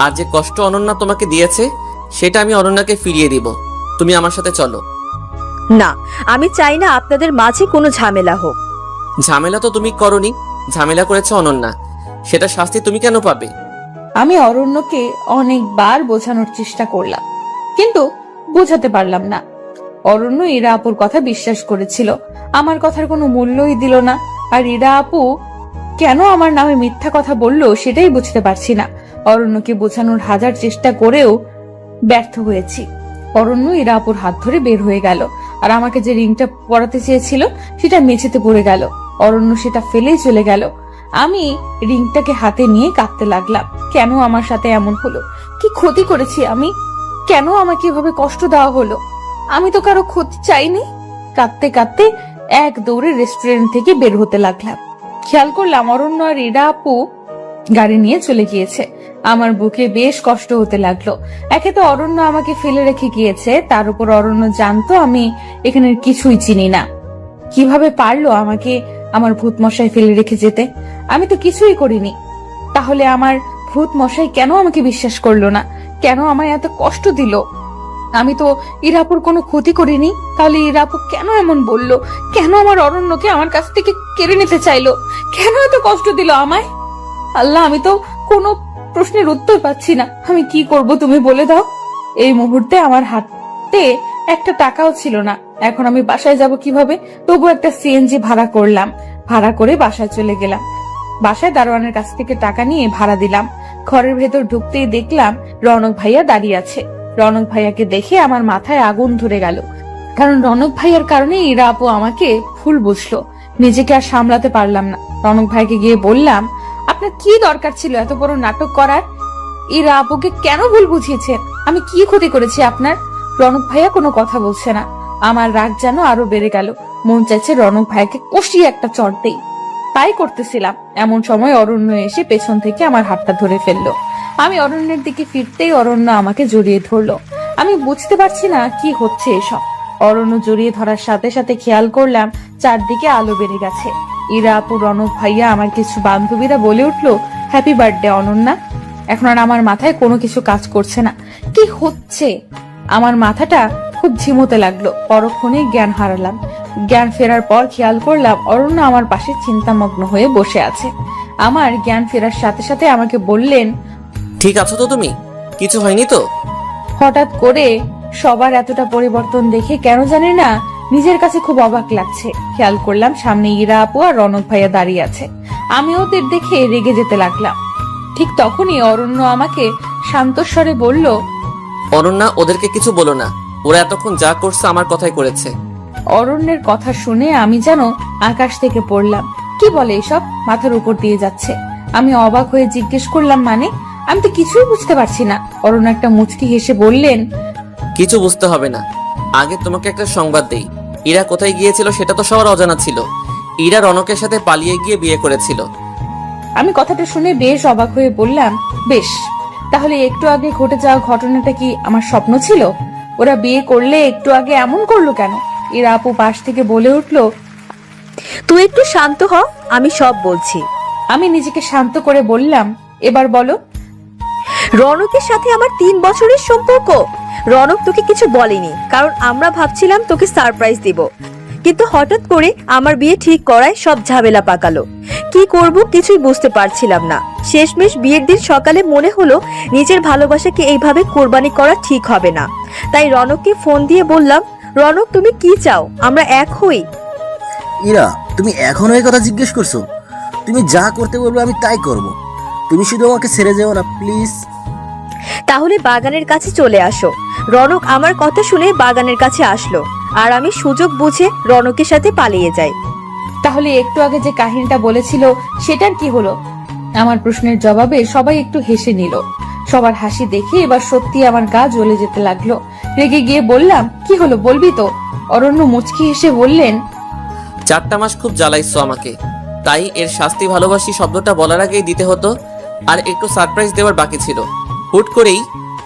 আর যে কষ্ট অনন্যা তোমাকে দিয়েছে সেটা আমি অনন্যাকে ফিরিয়ে দিব। তুমি আমার সাথে চলো। না, আমি চাই না আপনাদের মাঝে কোনো ঝামেলা হোক। ঝামেলা তো তুমি করনি, ঝামেলা করেছে অনন্যা। সেটা শাস্তি তুমি কেন পাবে? আমি অরণ্যকে অনেকবার বোঝানোর চেষ্টা করলাম, কিন্তু বোঝাতে পারলাম না। অরণ্য ইরা আপুর কথা বিশ্বাস করেছিল, আমার কথার কোনো মূল্যই দিল না। আর ইরা আপু কেন আমার নামে মিথ্যা কথা বললো সেটাই বুঝতে পারছি না। অরণ্যকে বোঝানোর হাজার চেষ্টা করেও ব্যর্থ হয়েছি। অরণ্য ইরা আপুর হাত ধরে বের হয়ে গেল, আর আমাকে যে রিংটা পরাতে চেয়েছিল সেটা মেঝেতে পড়ে গেল। অরণ্য সেটা ফেলেই চলে গেল। আমি রিংটাকে হাতে নিয়ে কাঁদতে লাগলাম। কেন আমার সাথে এমন হলো? কি ক্ষতি করেছি আমি? কেন আমাকে এভাবে কষ্ট দেওয়া হলো? আমি তো কারো ক্ষতি চাইনি। কাঁদতে কাঁদতে এক দৌড়ে রেস্টুরেন্ট থেকে বের হতে লাগলাম। খেয়াল করলাম অরণ্য আর ইরা আপু গাড়ি নিয়ে চলে গিয়েছে। আমার বুকে বেশ কষ্ট হতে লাগলো। একে তো অরণ্য আমাকে ফেলে রেখে গিয়েছে, তার উপর অরণ্য জানতো আমি এখানে কিছুই চিনি না। কিভাবে পারলো আমাকে আমার ভূত মশাই ফেলে রেখে যেতে? আমি তো কিছুই করিনি। তাহলে আমার ভূত মশাই কেন আমাকে বিশ্বাস করলো না? কেন আমায় এত কষ্ট দিল? আমি তো ইরাপুর কোনো ক্ষতি করিনি, তাহলে ইরাপু কেন এমন বললো? কেন আমার অরণ্যকে আমার কাছ থেকে কেড়ে নিতে চাইলো? কেন এত কষ্ট দিল আমায়? আল্লাহ, আমি তো কোনো প্রশ্নের উত্তর পাচ্ছি না। আমি কি করব তুমি বলে দাও। এই মুহূর্তে আমার হাতে একটা টাকাও ছিল না। এখন আমি বাসায় যাব কিভাবে? তবু একটা সিএনজি ভাড়া করলাম, ভাড়া করে বাসায় চলে গেলাম। বাসায় দারোয়ানের কাছ থেকে টাকা নিয়ে ভাড়া দিলাম। ঘরের ভেতর ঢুকতেই দেখলাম রনক ভাইয়া দাঁড়িয়ে আছে। রনক ভাইয়াকে দেখে আমার মাথায় আগুন ধরে গেল, কারণ রনক ভাইয়ার কারণে ইরা আপু আমাকে ভুল বুঝলো। নিজেকে আর সামলাতে পারলাম না। রনক ভাইকে গিয়ে বললাম, আপনার কি দরকার ছিল এত বড় নাটক করার? ইরা আপুকে কেন ভুল বুঝিয়েছেন? আমি কি ক্ষতি করেছি আপনার? রনক ভাইয়া কোনো কথা বলছে না। আমার রাগ যেন আরো বেড়ে গেল। মন চাইছে রনক ভাইকে কষিয়ে একটা চড় দেই। তাই করতেছিলাম, এমন সময় অরণ্য এসে পেছন থেকে আমার হাতটা ধরে ফেললো। আমি অরণ্যের দিকে ফিরতেই অরণ্য আমাকে জড়িয়ে ধরলো। আমি বুঝতে পারছি না কি হচ্ছে এসব। অরণ্য জড়িয়ে ধরার সাথে সাথে খেয়াল করলাম চারদিকে আলো বেড়ে গেছে। ইরা আপু, রনক ভাইয়া, আমার কিছু বান্ধবীরা বলে উঠলো, হ্যাপি বার্থডে অনন্যা। এখন আর আমার মাথায় কোনো কিছু কাজ করছে না। কি হচ্ছে? আমার মাথাটা খুব ঝিমোতে লাগলো। পরক্ষণে জ্ঞান হারালাম। জ্ঞান ফেরার পর খেয়াল করলাম অরণ্য আমার পাশে চিন্তামগ্ন হয়ে বসে আছে। আমার জ্ঞান ফেরার সাথে সাথে আমাকে বললেন, ঠিক আছো তো তুমি? কিছু হয়নি তো? হঠাৎ করে সবার এতটা পরিবর্তন দেখে কেন জানি না নিজের কাছে খুব অবাক লাগছে। খেয়াল করলাম সামনে ইরা আপু আর রনক ভাইয়া দাঁড়িয়ে আছে। আমি ওদের দেখে রেগে যেতে লাগলাম। ঠিক তখনই অরণ্য আমাকে শান্তস্বরে বলল, অনন্যা, ওদেরকে কিছু বলো না। ওরা এতক্ষণ যা করছে আমার কথাই করেছে। অরণ্যের কথা শুনে আমি যেন আকাশ থেকে পড়লাম। কি বলে এসব? মাথার উপর দিয়ে যাচ্ছে। আমি অবাক হয়ে জিজ্ঞেস করলাম, মানে? আমি তো কিছুই বুঝতে পারছি না। অরণ্য একটা মুচকি হেসে বললেন, কিছু বুঝতে হবে না। আগে তোমাকে একটা সংবাদ দেই। ইরা কোথায় গিয়েছিল সেটা তো সবার অজানা ছিল। ইরা রনকের সাথে পালিয়ে গিয়ে বিয়ে করেছিল। আমি কথাটা শুনে বেশ অবাক হয়ে বললাম, বেশ, তাহলে একটু আগে ঘটে যাওয়া ঘটনাটা কি আমার স্বপ্ন ছিল? ওরা বিয়ে করলে একটু আগে এমন করলো কেন? এরা আপু পাশ থেকে বলে উঠলো, তুই একটু শান্ত হ, আমি সব বলছি। আমি নিজেকে শান্ত করে বললাম, এবার বলো। রনকের সাথে আমার 3 বছরের সম্পর্ক। রনক তোকে কিছু বলেনি, কারণ আমরা ভাবছিলাম তোকে সারপ্রাইজ দিব, কিন্তু হঠাৎ করে আমার বিয়ে ঠিক করায় সব ঝামেলা পাকালো। কি করব কিছুই বুঝতে পারছিলাম না। শেষমেশ বিয়ের দিন সকালে মনে হলো নিজের ভালোবাসাকে এইভাবে কোরবানি করা ঠিক হবে না। তাই রনককে ফোন দিয়ে বললাম, রনক তুমি কি চাও, আমরা এক হই। ইরা, তুমি এখনো এই কথা জিজ্ঞেস করছো? তুমি যা করতে বলবে আমি তাই করব। তুমি শুধু আমাকে ছেড়ে যেও না প্লিজ। তাহলে বাগানের কাছে চলে আসো। রনক আমার কথা শুনে বাগানের কাছে আসলো, আর আমি সুযোগ বুঝে রনকের সাথে পালিয়ে যাই। তাহলে একটু আগে যে কাহিনীটা বলেছিল সেটার কি হলো? আমার প্রশ্নের জবাবে সবাই একটু হেসে নিল। সবার হাসি দেখে এবার সত্যি আমার গা জ্বলে যেতে লাগলো। রেগে গিয়ে বললাম, কি হলো বলবি তো? অরণ্য মুচকি হেসে বললেন, 4টা মাস খুব জ্বালাইছো আমাকে, তাই এর শাস্তি ভালোবাসি শব্দটা বলার আগেই দিতে হতো। আর একটু সারপ্রাইজ দেওয়ার বাকি ছিল। হুট করেই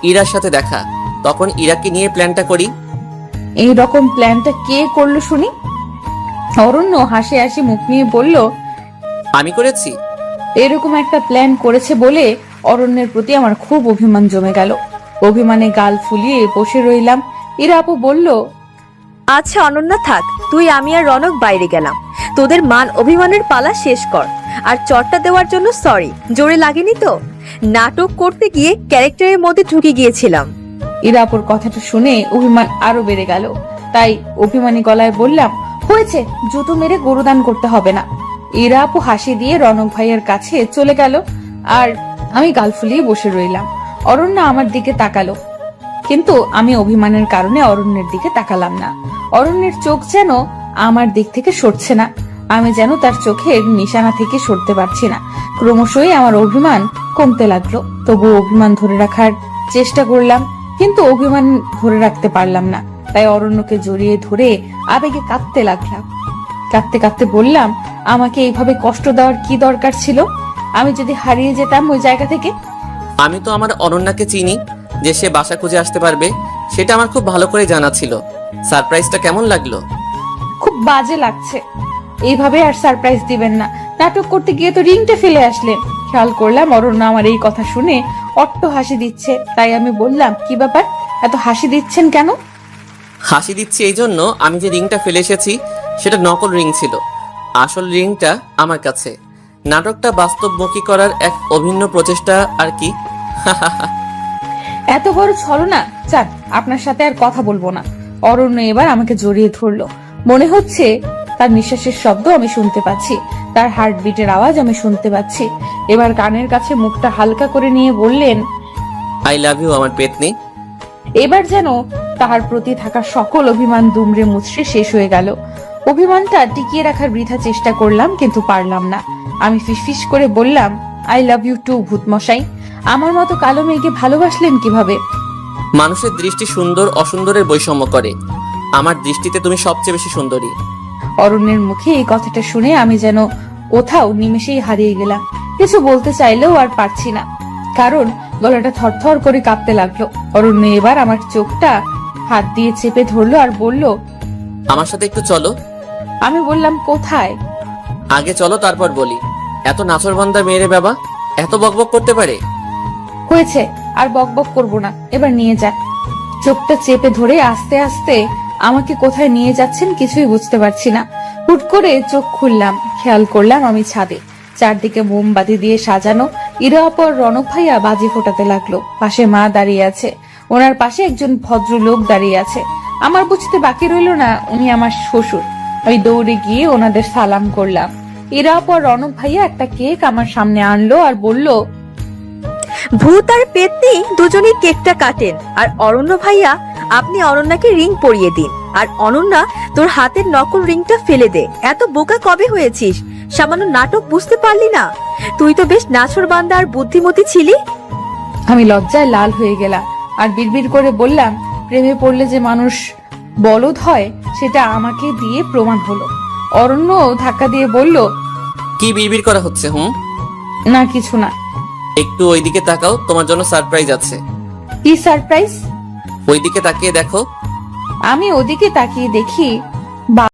ইরার সাথে দেখা, তখন ইরাকে নিয়ে প্ল্যানটা করি। এই রকম প্ল্যানটা কে করলো শুনি? অরণ্য হাসি হাসি মুখ নিয়ে বলল, আমি করেছি। এরকম একটা প্ল্যান করেছে বলে অরণ্যের প্রতি আমার খুব অভিমান জমে গেল। অভিমানে গাল ফুলিয়ে বসে রইলাম। ইরা আপু বলল, আচ্ছা অনন্যা থাক, তুই আমি আর রনক বাইরে গেলাম। তোদের মান অভিমানের পালা শেষ কর। আর চটটা দেওয়ার জন্য সরি, জোরে লাগেনি তো? নাটক করতে গিয়ে ক্যারেক্টারের মধ্যে ঢুকে গিয়েছিলাম। ইরা আপুর কথাটা শুনে অভিমান আরো বেড়ে গেল। তাই অভিমানী গলায় বললাম, হয়েছে, জুতো মেরে গরুদান করতে হবে না। ইরা আপু হাসি দিয়ে রনক ভাইয়ের কাছে চলে গেল, আর আমি গাল ফুলিয়ে বসে রইলাম। অরণ্য আমার দিকে তাকালো, কিন্তু আমি অভিমানের কারণে অরণ্যের দিকে তাকালাম না। অরণ্যের চোখ যেন আমার দিক থেকে সরছে না, আমি যেন তার চোখের নিশানা থেকে সরতে পারছি না। ক্রমশই আমার অভিমান কমতে লাগলো। তবু অভিমান ধরে রাখার চেষ্টা করলাম, কিন্তু অভিমান ধরে রাখতে পারলাম না। তাই অরণ্যকে জড়িয়ে ধরে আবেগে কাঁদতে লাগলাম। কাঁদতে কাঁদতে বললাম, আমাকে এইভাবে কষ্ট দেওয়ার কি দরকার ছিল? আমি যদি হারিয়ে যেতাম ওই জায়গা থেকে? আমি তো আমার অনন্যাকে চিনি, যে সে বাসা খুঁজে আসতে পারবে, সেটা আমার খুব ভালো করে জানা ছিল। সারপ্রাইজটা কেমন লাগলো? খুব বাজে লাগছে। এইভাবে আর সারপ্রাইজ দিবেন না। নাটক করতে গিয়ে তো রিংটা ফেলে আসলেন। খেয়াল করলাম অরণ্য আমার এই কথা শুনে অট্ট হাসি দিচ্ছে। তাই আমি বললাম, কি ব্যাপার, এত হাসি দিচ্ছেন কেন? হাসি দিচ্ছি এই জন্য, আমি যে রিংটা ফেলে এসেছি সেটা নকল রিং ছিল। আসল রিংটা আমার কাছে। নাটকটা বাস্তবমুখী করার এক অভিন্ন প্রচেষ্টা আর কি। এত বড় ছলনা! চান, আপনার সাথে আর কথা বলবো না। অরণ্য এবার আমাকে জড়িয়ে ধরলো। মনে হচ্ছে তার নিঃশ্বাসের শব্দ আমি শুনতে পাচ্ছি, তার হার্টবিটের আওয়াজ আমি শুনতে পাচ্ছি। এবার কানের কাছে মুখটা হালকা করে নিয়ে বললেন, আই লাভ ইউ আমার পেতনি। এবার যেন তাহার প্রতি থাকা সকল অভিমান দুমড়ে মুচড়ে শেষ হয়ে গেল। অভিমানটা টিকিয়ে রাখার বৃথা চেষ্টা করলাম, কিন্তু পারলাম না। আমি ফিসফিস করে বললাম, আই লাভ ইউ টু ভূতমশাই। আমার মতো কালো মেয়েকে ভালোবাসলেন কিভাবে? মানুষের দৃষ্টি সুন্দর অসুন্দরের বৈষম্য করে। আমার দৃষ্টিতে তুমি সবচেয়ে বেশি সুন্দরী। অরণ্যের মুখে এই কথাটা শুনে আমি যেন কোথাও নিমেষেই হারিয়ে গেলাম। কিছু বলতে চাইলেও আর পারছি না, কারণ গলাটা থরথর করে কাঁপতে লাগলো। অরণ্য এবার আমার চোখটা হাত দিয়ে চেপে ধরলো আর বলল, আমার সাথে একটু চলো। আমি বললাম, কোথায়? আগে চলো তারপর বলি। এত নাচরবান্দা মেয়েরে বাবা, এত বকবক করতে পারে? হয়েছে, আর বকবক করবো না, এবার নিয়ে যান। চোখটা চেপে ধরে আস্তে আস্তে আমাকে কোথায় নিয়ে যাচ্ছেন কিছুই বুঝতে পারছি না। হুট করে চোখ খুললাম, খেয়াল করলাম আমি ছাদে। চারদিকে মোমবাতি দিয়ে সাজানো। ইরা আপু আর রনক ভাইয়া বাজি ফোটাতে লাগলো। পাশে মা দাঁড়িয়ে আছে, ওনার পাশে একজন ভদ্রলোক দাঁড়িয়ে আছে। আমার বুঝতে বাকি রইল না উনি আমার শ্বশুর। আমি দৌড়ে গিয়ে ওনাদের সালাম করলাম। ইরা আপু আর রনক ভাইয়া একটা কেক আমার সামনে আনলো আর বলল, ভূত আর পেতনি দুজনেই কেকটা কাটেন। আর অরণ্য ভাইয়া, আপনি অনন্যাকে রিং পরিয়ে দিন। আর অনন্যা, তোর হাতের নকল রিংটা ফেলে দে। এত বোকা কবে হয়েছিস? সামান্য নাটক বুঝতে পারলি না? তুই তো বেশ নাছোড়বান্দা আর বুদ্ধিমতী ছিলি। আমি লজ্জায় লাল হয়ে গেলাম আর বিড়বিড় করে বললাম, প্রেমে পড়লে যে মানুষ বলদ হয় সেটা আমাকে দিয়ে প্রমাণ হলো। অরণ্য ধাক্কা দিয়ে বলল, কি বিড়বিড় করা হচ্ছে? না কিছু না। একটু ওইদিকে তাকাও, তোমার জন্য সারপ্রাইজ আছে। কি সারপ্রাইজ? ওইদিকে তাকিয়ে দেখো। আমি ওদিকে তাকিয়ে দেখি